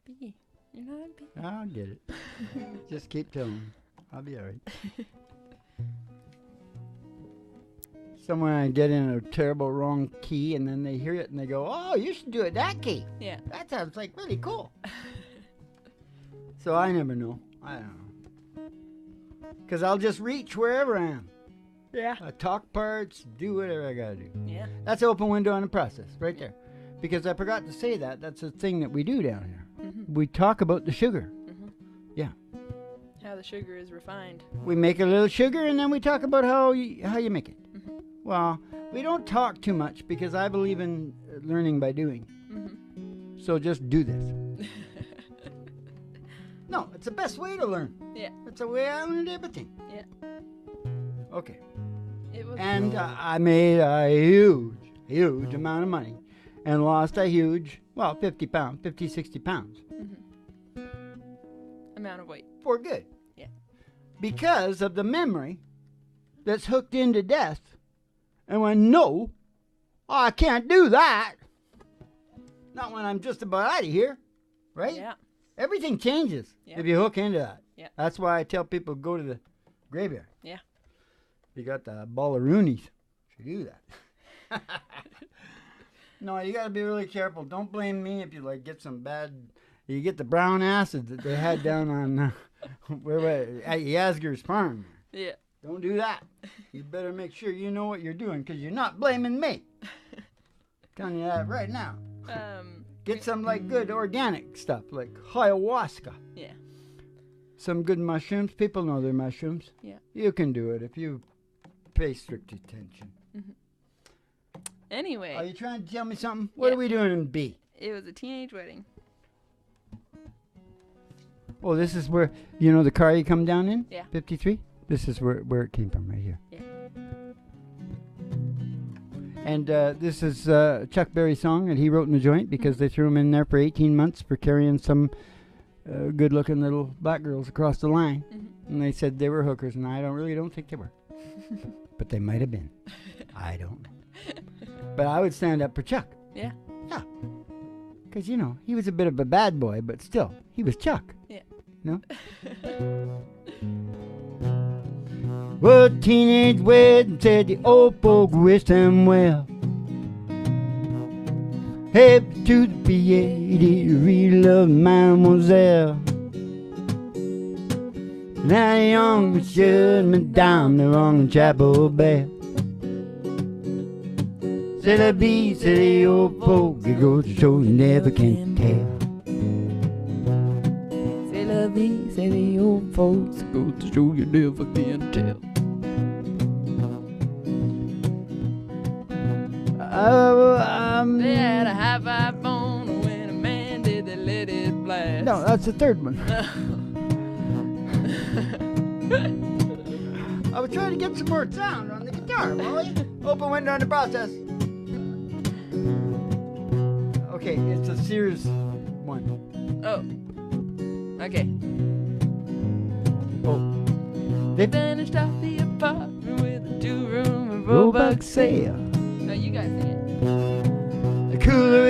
B. You're not a B. I'll get it. Just keep telling me. I'll be all right. Someone get in a terrible wrong key and then they hear it and they go, oh, you should do it that key. Yeah. That sounds like really cool. So I never know. I don't know. Because I'll just reach wherever I am. Yeah. I talk parts, do whatever I got to do. Yeah. That's an open window on the process right there. Because I forgot to say that. That's a thing that we do down here. Mm-hmm. We talk about the sugar. Mm-hmm. Yeah. How the sugar is refined. We make a little sugar and then we talk about how you make it. Mm-hmm. Well, we don't talk too much because I believe in learning by doing. Mm-hmm. So just do this. No, it's the best way to learn. Yeah. It's the way I learned everything. Yeah. Okay. It was. And I made a huge amount of money and lost a huge, 50 pounds, 50, 60 pounds. Amount of weight. For good. Yeah. Because of the memory that's hooked into death. And when no, I can't do that. Not when I'm just about out of here. Right? Yeah. Everything changes Yeah. if you hook into that. Yeah. That's why I tell people go to the graveyard. Yeah. You got the ballaroonies to do that. No, you got to be really careful. Don't blame me if you get some bad. You get the brown acid that they had down on at Yasgur's farm. Yeah. Don't do that. You better make sure you know what you're doing because you're not blaming me. Telling you that right now. Get some good organic stuff like ayahuasca. Yeah. Some good mushrooms. People know they're mushrooms. Yeah. You can do it if you pay strict attention. Anyway. Are you trying to tell me something? What are we doing in B? It was a teenage wedding. Oh, this is where, the car you come down in? Yeah. 53? This is where it came from, right here. Yeah. And this is Chuck Berry's song that he wrote in the joint because they threw him in there for 18 months for carrying some good-looking little black girls across the line. And they said they were hookers, and I really don't think they were. But they might have been. I don't know. But I would stand up for Chuck. Yeah. Yeah. Because, he was a bit of a bad boy, but still, he was Chuck. Yeah. Well, teenage wedding said the old folk wished him well. Happy to the B.A.D. real love mademoiselle. Now the young monsieur madame, the wrong chapel bell. C'est la vie, c'est the old folk, it goes to show you never can tell. C'est la vie, c'est the old folks, it goes to show you never can tell. They had a high five phone when a man did they let it blast. No, that's the third one. I was trying to get some more sound on the guitar, Molly. Open window in the process. Okay, it's a Sears one. Oh. Okay. Oh. They finished off the apartment with a 2-room and Roebuck sale. No, you guys sing it. The cooler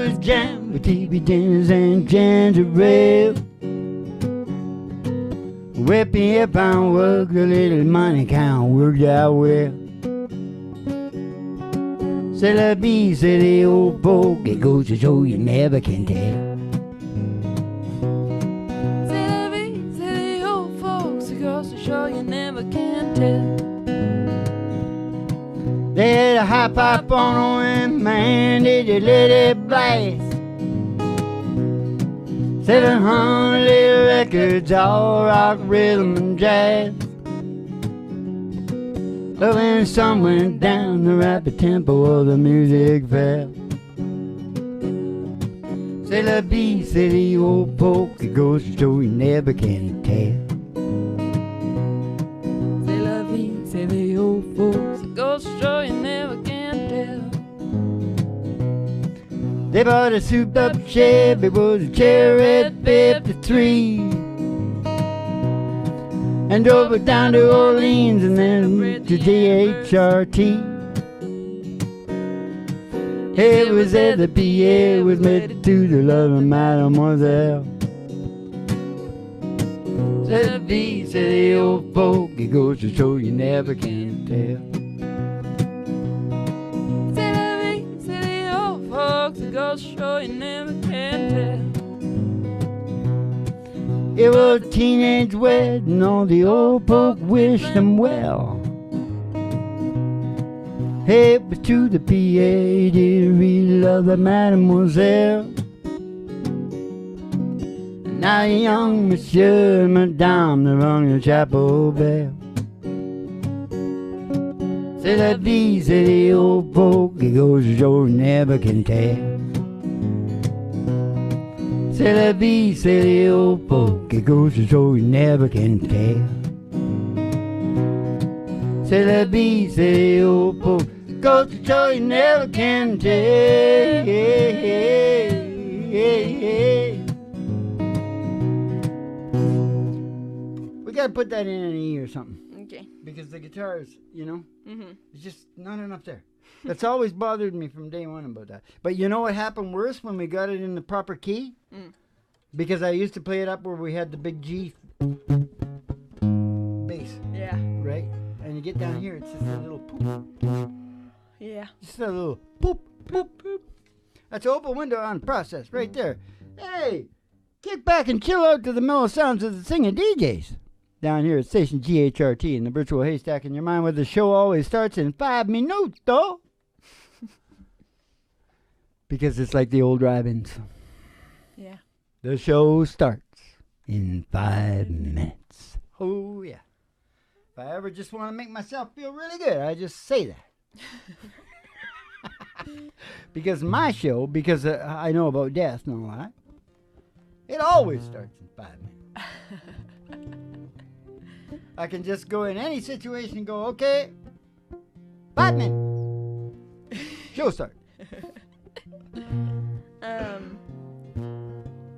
was jammed with TV dinners and ginger ale. Whipping up on work, the little money count worked out well. C'est la vie, c'est the old folk, it goes to show you never can tell. C'est la vie, c'est the old folks, it goes to show you never can tell. They had a high pipe on and man, did you let it blast. 700 little records, all rock, rhythm, and jazz. But when the sun went down, the rapid tempo of the music fell. C'est la vie, c'est the old folk, it goes to show you never can tell. C'est la vie, c'est the old folks, it goes to show you never can tell. They bought a souped-up Chevy, it was a Cherry 53, and drove it down to Orleans and then to DHRT. It was at the PA was married to the loving mademoiselle. C'est la vie, c'est the old folk, it goes to show you never can tell. C'est la vie, c'est the old folks, it goes to show you never can tell. It was a teenage wedding, all the old folk wished them well. Hey, but to the PA, did really love the mademoiselle. And now young monsieur and madame, they rung the chapel bell. C'est la vie, c'est the old folk, it goes to show you never can tell. C'est la vie, c'est les old folk. It goes to show you never can tell. C'est la vie, c'est les old folk. It goes to show you never can tell. We gotta put that in an E or something. Okay. Because the guitars, you know, Mm-hmm. it's just not enough there. That's always bothered me from day one about that. But you know what happened worse when we got it in the proper key? Mm. Because I used to play it up where we had the big G bass, Yeah. right? And you get down here, it's just a little poop. Yeah. Just a little poop, poop, poop. That's an open window on process right there. Hey, kick back and chill out to the mellow sounds of the singing DJs. Down here at station GHRT in the virtual haystack in your mind, where the show always starts in 5 minutes, though. Because it's like the old drive-ins. Yeah. The show starts in 5 minutes. Oh, yeah. If I ever just want to make myself feel really good, I just say that. Because my show, because I know about death and all that, it always starts in 5 minutes. I can just go in any situation and go, okay, 5 minutes. Show start.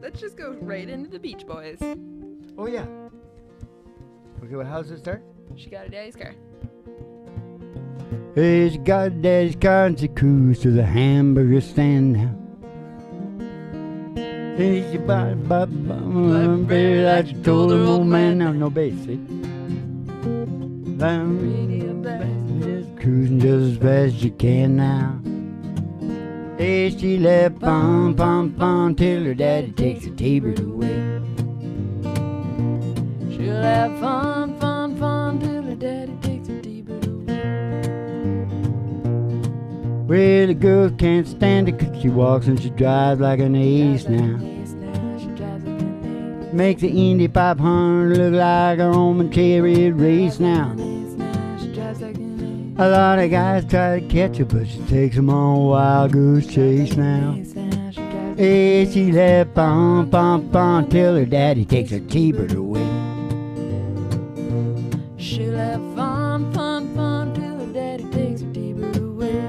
Let's just go right into the Beach Boys. Oh, yeah. Okay, well, how's it start? She got a daddy's car. Hey, she got daddy's car and she cruised to the hamburger stand now. Hey, she baby, like she told her old man. Now, no bass, see? Radio blast. Just cruising just as fast as you can now. Hey, she left bum, bum, bum till her daddy takes her T-bird away. She'll have fun, fun, fun till her daddy takes her T-bird away. Well, the girl can't stand it 'cause she walks and she drives like an ace now. She drives like an ace. Makes the Indy 500 look like a Roman chariot race now. She drives like an ace. A lot of guys try to catch her, but she takes them on a wild goose chase now. Hey, she left bum, bum, bum till her daddy takes her T-bird away. She'll have fun, fun, fun till her daddy takes her T-bird away.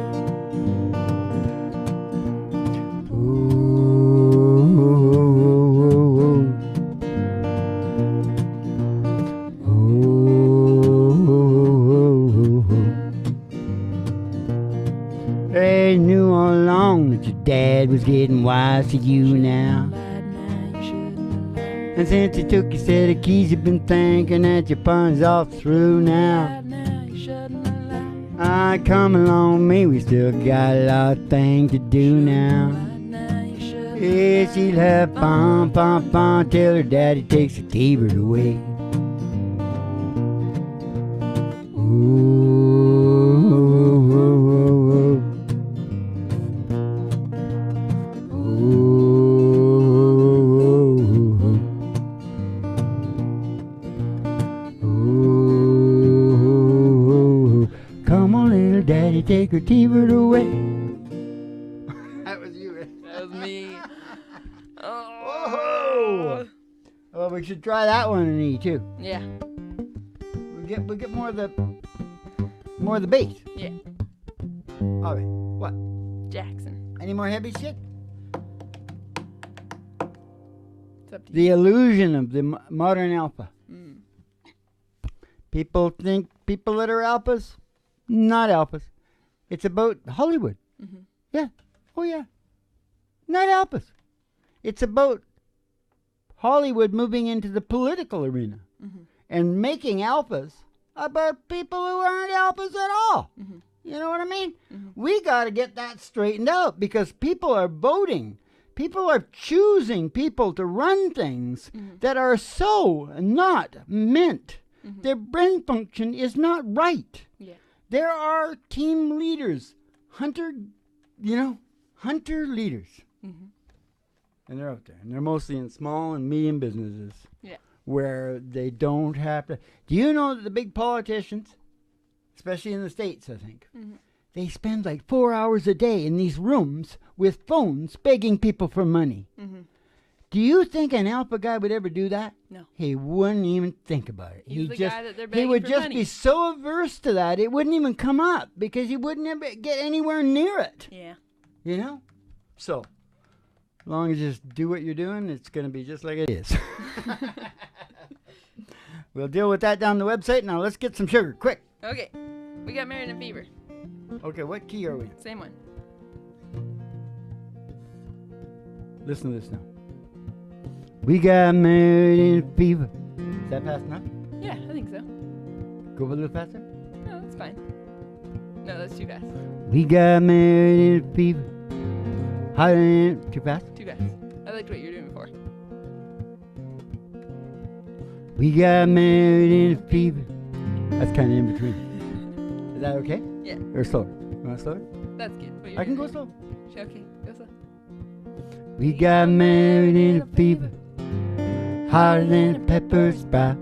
They knew all along that your dad was getting wise to you now. And since he took your set of keys, you've been thinking that your fun's all through now. Ah, come along with me, we still got a lot of things to do now. Yeah, she'll have fun, fun, fun till her daddy takes her T-bird away. Come on, little daddy, take her T-bird away. That was you, right? That was me. Whoa! Well, we should try that one in E too. Yeah. We get more of the bass. Yeah. All right. What? Jackson. Any more heavy shit? It's up to you. The illusion of the modern alpha. Mm. People think people that are alphas, not alphas. It's about Hollywood. Mhm. Yeah. Oh yeah. Not alphas. It's about Hollywood moving into the political arena Mhm. and making alphas about people who aren't alphas at all. Mhm. You know what I mean? Mhm. We got to get that straightened out because people are voting. People are choosing people to run things Mhm. that are so not meant. Mhm. Their brain function is not right. Yeah. There are team leaders, hunter leaders. Mhm. And they're out there. And they're mostly in small and medium businesses. Yeah. Where they don't have to. Do you know that the big politicians, especially in the States, I think, Mhm. they spend like 4 hours a day in these rooms with phones begging people for money. Mhm. Do you think an alpha guy would ever do that? No. He wouldn't even think about it. He's the guy that they're he begging would for just money. be so averse to that, it wouldn't even come up because he wouldn't ever get anywhere near it. Yeah. You know? So, as long as you just do what you're doing, it's going to be just like it is. We'll deal with that down the website. Now let's get some sugar, quick. Okay. We got Married in Fever. Okay, what key are we in? Same one. Listen to this now. We got married in fever. Is that fast enough? Yeah, I think so. Go a little faster. No, that's fine. No, that's too fast. We got married in fever. Hotter than too fast. Too fast. I liked what you were doing before. We got married in fever. That's kind of in between. Is that okay? Yeah. Or slower? You want slower? That's good. What I can go doing. slow. Okay, go slow. We got married in a fever. Hotter than a pepper sprout.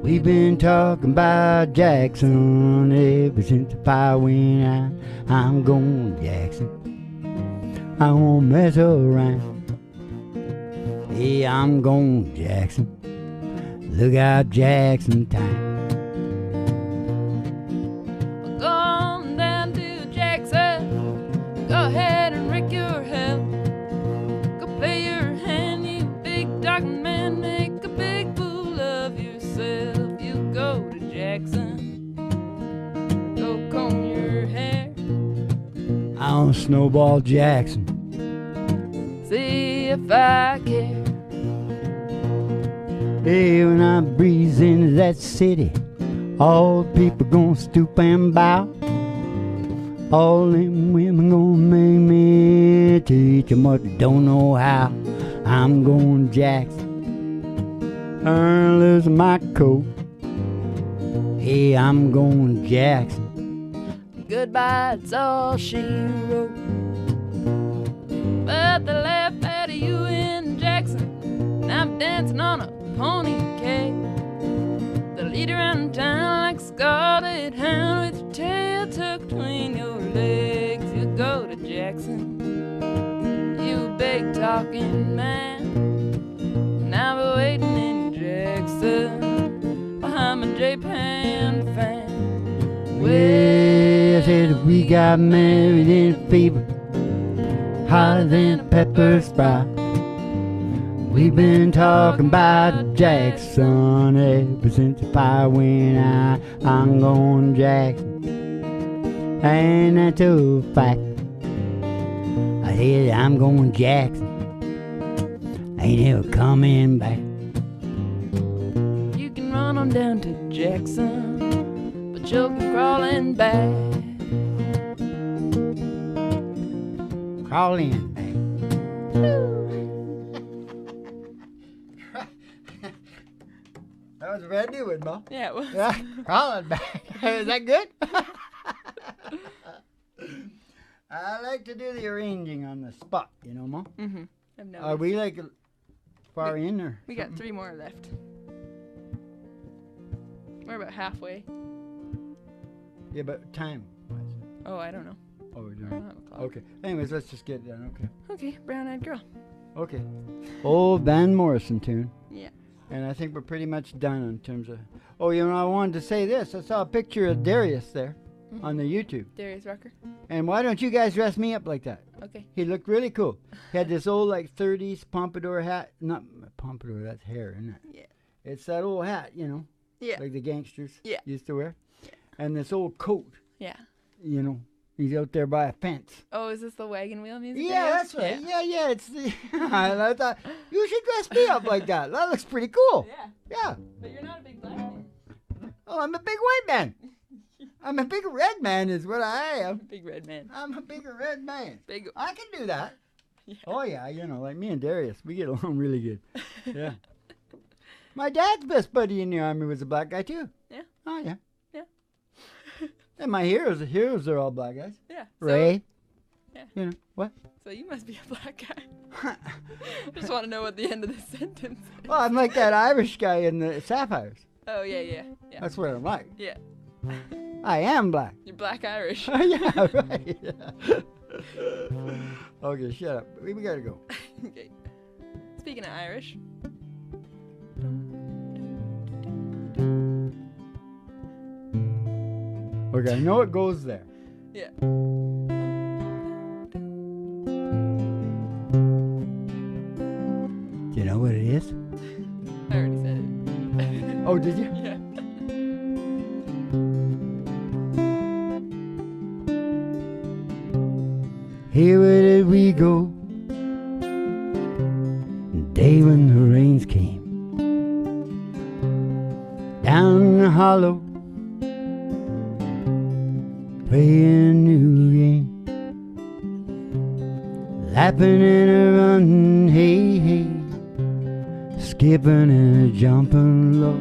We've been talking about Jackson ever since the fire went out. I'm going to Jackson. I won't mess around. Yeah, I'm going to Jackson. Look out, Jackson time. Go on down to Jackson. Go ahead and wreck your hell. Go play your hand, you big dark man. Make a big fool of yourself. You go to Jackson. Go comb your hair. I'm Snowball Jackson. See if I care. Hey, when I breeze into that city, all the people gonna stoop and bow. All them women gonna make me teach 'em what they don't know how. I'm going Jackson. I'm losing my coat. Hey, I'm going Jackson. Goodbye, it's all she wrote. But they laughed at you in Jackson. Now I'm dancing on a pony cake. The lead around town like a scarlet hound with your tail tucked between your legs. You go to Jackson, you big talking man. And I'll be waiting in Jackson behind my J-Pan fan. Well, I said we got married in a fever, hotter than a pepper sprout. We've been talking about Jackson ever since the fire went out. I'm going Jackson, and that's a fact. I said I'm going Jackson, ain't ever coming back. You can run on down to Jackson, but you'll be crawling back. Crawling back. That was a brand new one, Mo. Yeah, it was. Yeah, crawling back. Is that good? I like to do the arranging on the spot, you know, Mo. Mm-hmm. I've noticed. Are we like far in or? We got 3 more left. We're about halfway. Yeah, but time. Oh, I don't know. Oh, we're I doing. don't have a clock. Okay. Anyways, let's just get it done. Okay. Okay, Brown-Eyed Girl. Okay. Old Van Morrison tune. Yeah. And I think we're pretty much done in terms of. Oh, you know, I wanted to say this. I saw a picture of Darius there on the YouTube. Darius Rucker. And why don't you guys dress me up like that? Okay. He looked really cool. He had this old like 30s pompadour hat. Not pompadour, that's hair, isn't it? Yeah. It's that old hat, you know, Yeah. like the gangsters Yeah. used to wear. And this old coat, Yeah. you know. He's out there by a fence. Oh, is this the wagon wheel music? Yeah, video? that's right. Yeah, it's the. I thought you should dress me up like that. That looks pretty cool. Yeah. Yeah. But you're not a big black man. Oh, I'm a big white man. I'm a big red man, is what I am. Big red man. I'm a big red man. Big. I can do that. Yeah. Oh yeah, you know, like me and Darius, we get along really good. Yeah. My dad's best buddy in the army was a black guy too. Yeah. Oh yeah. Yeah. And my heroes are all black guys. Yeah. Ray. Yeah. You know what? So you must be a black guy. I just want to know what the end of this sentence is. Well, I'm like that Irish guy in the Sapphires. Oh, yeah. That's what I'm like. Yeah. I am black. You're black Irish. Yeah, right. Okay, shut up. We gotta go. Okay. Speaking of Irish. Okay, I know it goes there. Yeah. Do you know what it is? I already said it. Oh, did you? Yeah. Here where did we go? The day when the rains came down the hollow, playing a new game, lapping and a running, hey hey, skipping and a jumping low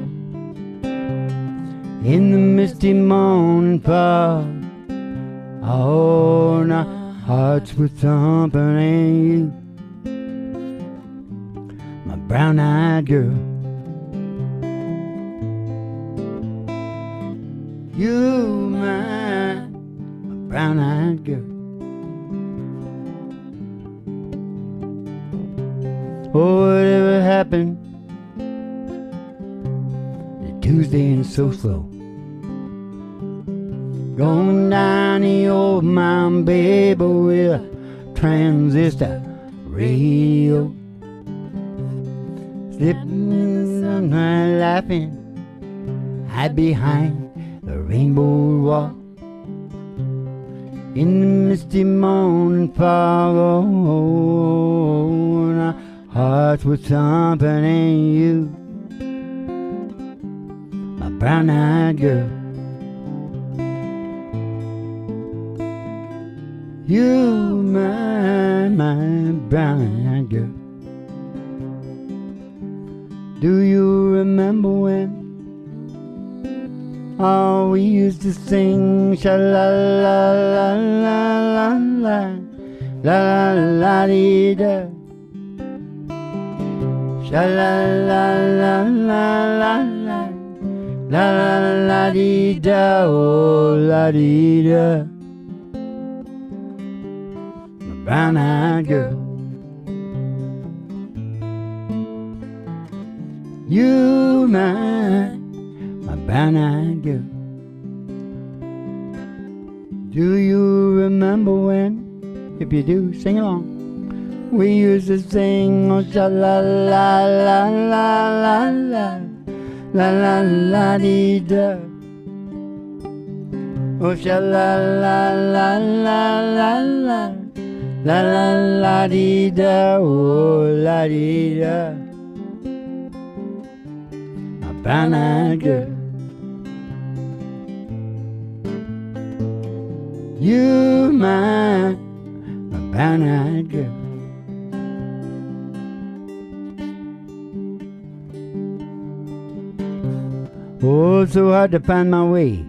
in the misty morning fog. Oh, now hearts were thumping, and you, my brown-eyed girl, you, my brown-eyed girl. Oh, whatever happened to Tuesday and so slow, going down the old mountain, baby, with a transistor radio, slipping in the sunlight, laughing, hide behind the rainbow wall, in the misty morning fog. Oh, and our hearts were thumping, and you, my brown-eyed girl, you, my brown-eyed girl. Do you remember when oh, we used to sing sha-la-la-la-la-la-la, la-la-la-dee-da, sha-la-la-la-la-la, la-la-la-dee-da, oh, la-dee-da. Brown-eyed girl, you, my brown-eyed girl. Do you remember when? If you do, sing along. We used to sing, oh, sha-la-la-la-la-la, la-la-la-dee-da, oh, sha-la-la-la-la-la, la la la dee da, oh la dee da, my brown-eyed girl, you, my brown-eyed girl. Oh, it's so hard to find my way.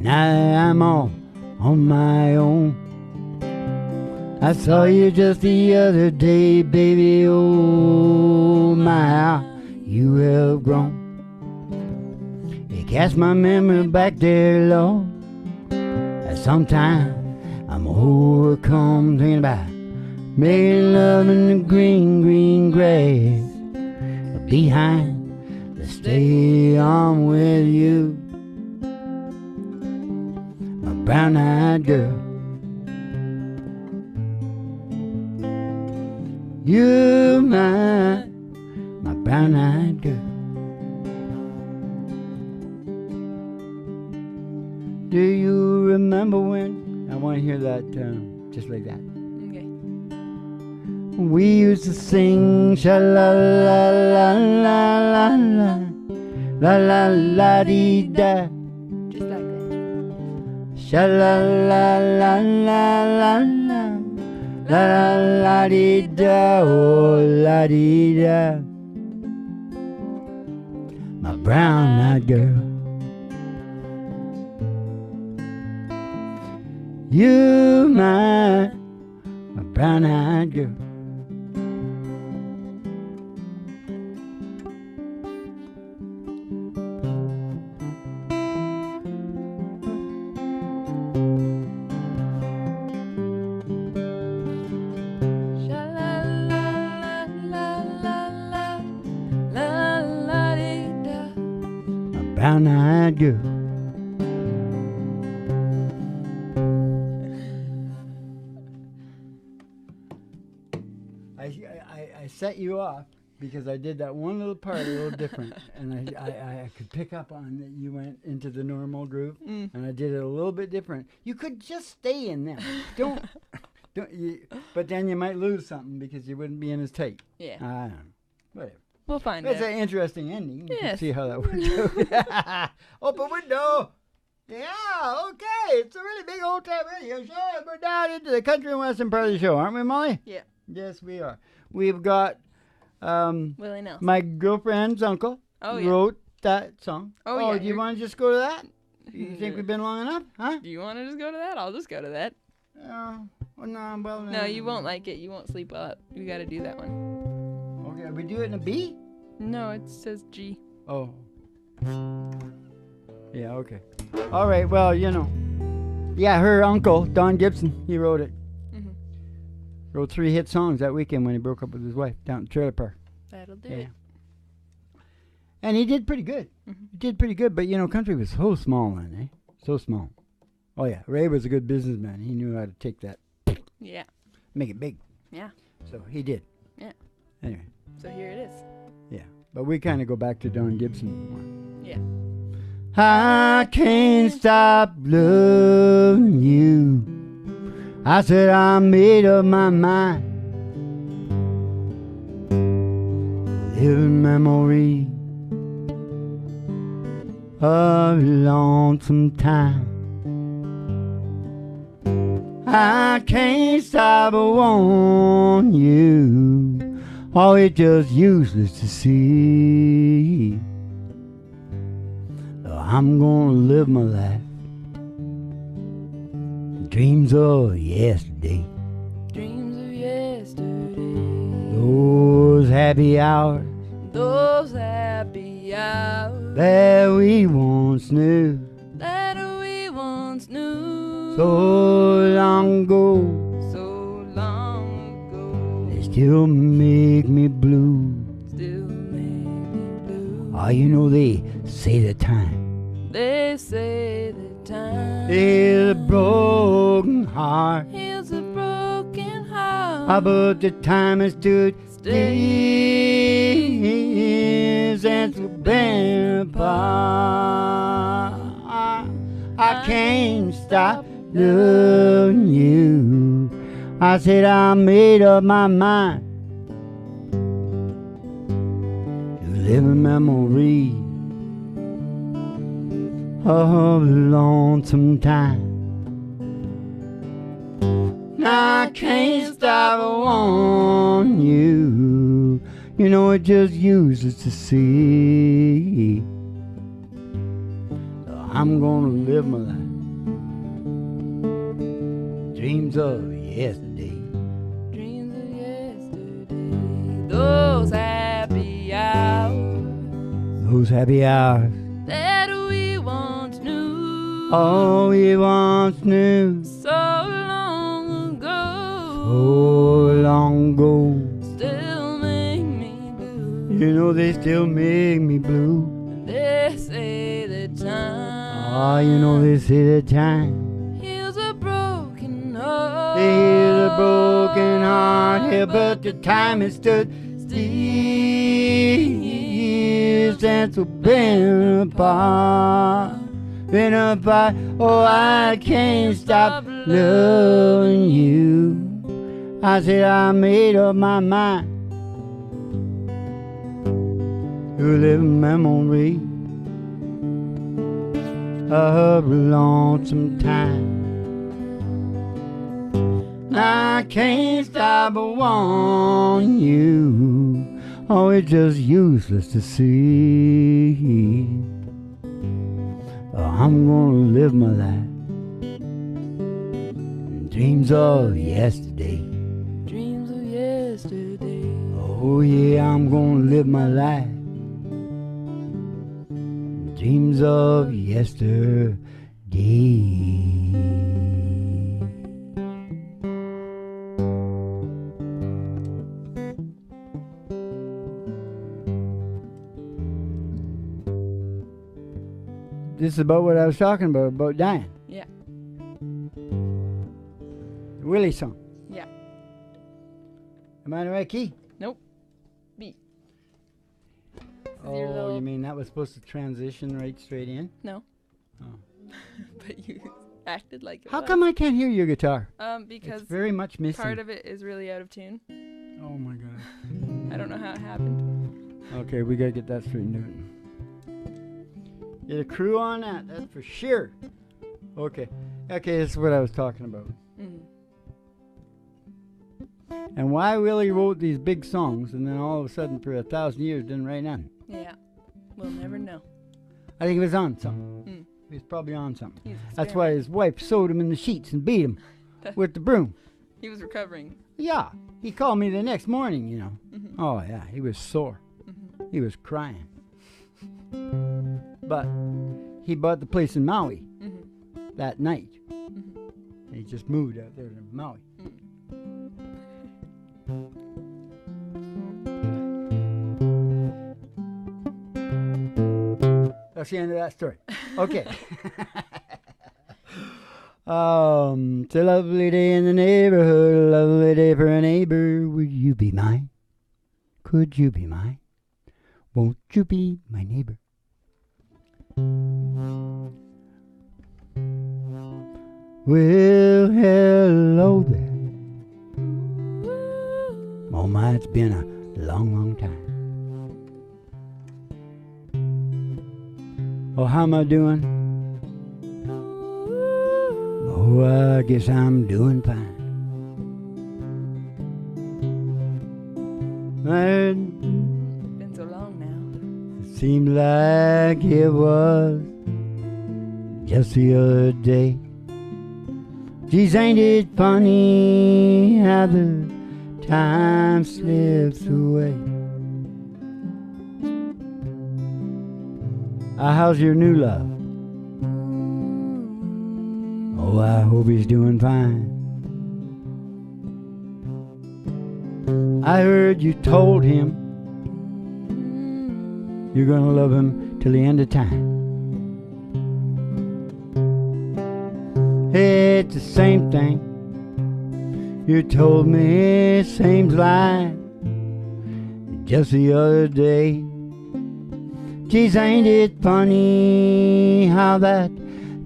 Now I'm all on my own. I saw you just the other day, baby, oh my, how you have grown. You cast my memory back there, Lord. Sometimes I'm overcome thinking about making love in the green, green grass behind the stadium with you, my brown-eyed girl. You, my brown-eyed girl. Do you remember when? I want to hear that just like that. Okay. We used to sing sha-la-la-la-la-la, la-la-la-dee-da, Just like that. sha-la-la-la-la-la, la-la-la-dee-da, oh la-dee-da, my brown-eyed girl. You, my brown-eyed girl. girl. I set you off because I did that one little part a little different, and I could pick up on that you went into the normal groove, and I did it a little bit different. You could just stay in there. Don't you, but then you might lose something because you wouldn't be in as tight. Yeah. I don't know. Whatever. We'll find That's out. an interesting ending. You can Yes. see how that works out. Open window. Yeah, okay. It's a really big old-time radio show, and we're down into the country and western part of the show, aren't we, Molly? Yeah. Yes, we are. We've got Willie Nelson. my girlfriend's uncle Oh, yeah. wrote that song. Oh, yeah, do you you're- want to just go to that? You think we've been long enough? Huh? Do you want to just go to that? I'll just go to that. No, you won't like it. You won't sleep well. You got to do that one. Okay, we do it in a B? No, it says G. Oh. Yeah, okay. All right, well, you know. Yeah, her uncle, Don Gibson, he wrote it. Mhm. Wrote 3 hit songs that weekend when he broke up with his wife down at Trailer Park. That'll do Yeah. it. And he did pretty good. Mhm. He did pretty good, but you know, country was so small then, eh? So small. Oh yeah, Ray was a good businessman. He knew how to take that, Yeah. make it big. Yeah. So he did. Yeah. Anyway, So here it is. yeah. But we kind of go back to Don Gibson more. Yeah. I can't stop loving you. I said I made up my mind. Living memory of a lonesome time. I can't stop wanting you. Oh, it's just useless to see. I'm gonna live my life. Dreams of yesterday. Dreams of yesterday. Those happy hours Those happy hours that we once knew. that we once knew. So long ago, So long ago. they still make me blue. Still make me blue. Oh, you know they say the time They say that time is a broken heart. heals a broken heart. Ah, but the time has stood still since we've been apart. I can't stop loving you. I said I made up my mind to live in memory of a lonesome time. I can't stop wanting you. You know it's just useless to see. So I'm gonna live my life. Dreams of yesterday. Dreams of yesterday. Those happy hours Those happy hours. that we once knew. All we once knew. So long ago. So long ago. Still make me blue. You know they still make me blue. They say that time Oh, you know they say the time heals a broken heart. is a broken heart here, but the time has stood still since we've been apart. Been apart. Oh, I can't stop loving you. I said I made up my mind to live in memory of a lonesome time. I can't stop wanting you. Oh, it's just useless to see. Oh, I'm gonna live my life. Dreams of yesterday. Dreams of yesterday. Oh yeah, I'm gonna live my life. Dreams of yesterday. this is about what I was talking about dying. Yeah. The Willie song. Yeah. Am I in the right key? Nope. B. This is your Oh, little- you mean that was supposed to transition right straight in? No. Oh. But you acted like it How was. come I can't hear your guitar? Because It's very much missing. part of it is really out of tune. Oh my god. I don't know how it happened. Okay, we gotta get that straightened out. Get a crew on that, that's for sure. Okay. Okay, this is what I was talking about. Mhm. And why Willie wrote these big songs and then all of a sudden for 1,000 years didn't write none. Yeah. We'll never know. I think he was on something. Mm. He was probably on something. He's That's why his wife sewed him in the sheets and beat him with the broom. He was recovering. Yeah, he called me the next morning, you know. Mhm. Oh yeah, he was sore. Mhm. He was crying. But he bought the place in Maui Mhm. that night. Mhm. And he just moved out there to Maui. That's the end of that story. Okay. It's a lovely day in the neighborhood, a lovely day for a neighbor. Would you be mine? Could you be mine? Won't you be my neighbor? Well, hello there. Oh my, it's been a long, long time. Oh, how am I doing? Oh, I guess I'm doing fine. And Been so long now. it seemed like it was just the other day. Geez, ain't it funny how the time slips away? How's your new love? Oh, I hope he's doing fine. I heard you told him you're gonna love him till the end of time. Hey, it's the same thing you told me, seems like just the other day. Geez, ain't it funny how that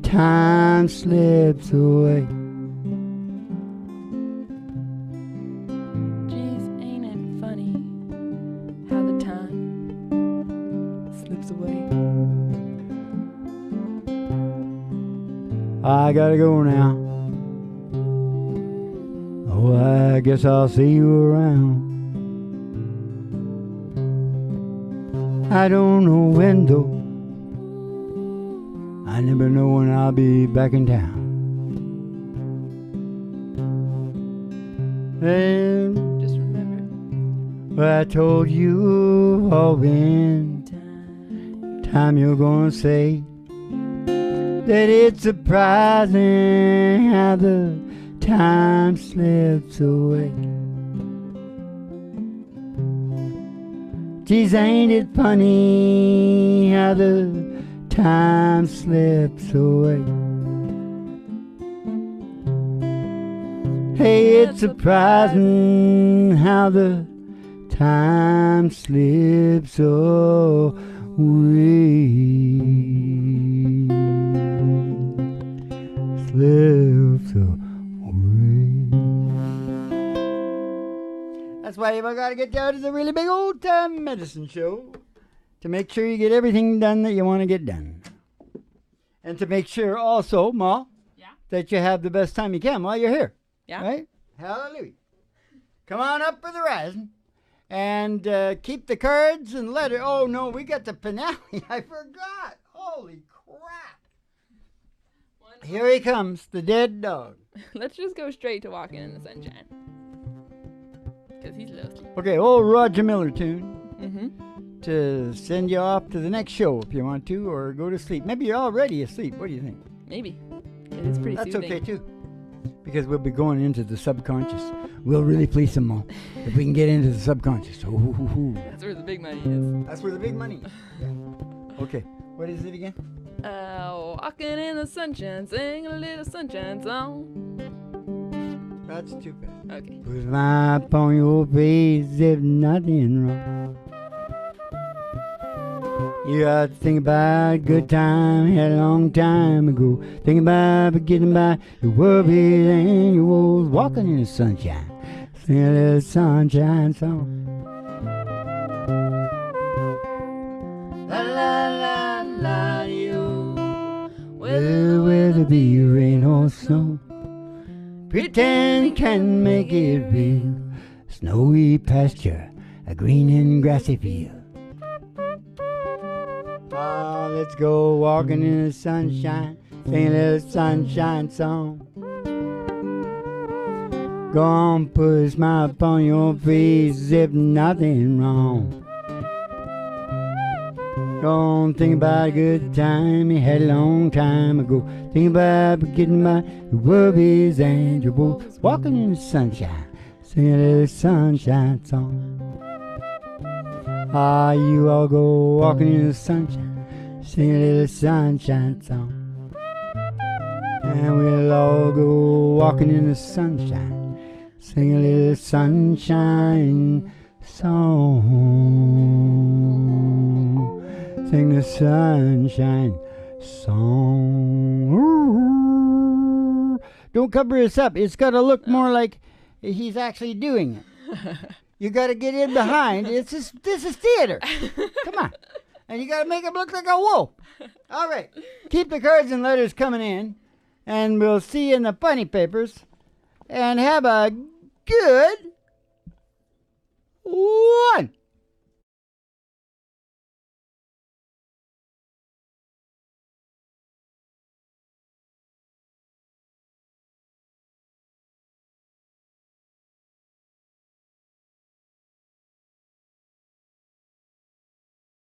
time slips away? Geez, ain't it funny how the time slips away? I gotta go now. Oh, I guess I'll see you around. I don't know when though. I never know when I'll be back in town. And Just remember, I told you all when time you're gonna say that it's surprising how the time slips away. Geez, ain't it funny how the time slips away? Hey, it's surprising how the time slips away. Slips away. That's why you gotta get down to the really big old time medicine show to make sure you get everything done that you want to get done. And to make sure also, Ma, Yeah. that you have the best time you can while you're here. Yeah. Right? Hallelujah. Come on up for the rising. And keep the cards and letter. Oh, no, we got the finale. I forgot. Holy crap. Here he comes, the dead dog. Let's just go straight to Walking in the Sunshine. Because he's lost. Okay, old Roger Miller tune Mm-hmm. to send you off to the next show if you want to, or go to sleep. Maybe you're already asleep. What do you think? Maybe. It is pretty That's soothing. okay, too. Because we'll be going into the subconscious. We'll really please them all if we can get into the subconscious. Ooh. That's where the big money is. That's where the big money is. Yeah. Okay. What is it again? Walking in the sunshine, sing a little sunshine song. That's too fast. Okay. Put a smile upon your face if nothing wrong. You got to think about a good time had a long time ago. Think about forgetting about your worries and your woes. Walking in the sunshine, sing a little sunshine song. La la la la yo. Whether be rain or snow, pretend can make it real. Snowy pasture, a green and grassy field. Oh, let's go walking in the sunshine, sing a little sunshine song. Go on, put a smile upon your face if nothing wrong. Go on, think about a good time you had a long time ago. Think about forgetting about your worries and your woes. Walking in the sunshine, sing a little sunshine song. Ah, you all go walking in the sunshine, sing a little sunshine song. And we'll all go walking in the sunshine, sing a little sunshine song. Sing the sunshine song. Don't cover this up. It's got to look more like he's actually doing it. You got to get in behind. This is theater. Come on. And you got to make him look like a wolf. All right. Keep the cards and letters coming in. And we'll see you in the funny papers. And have a good one.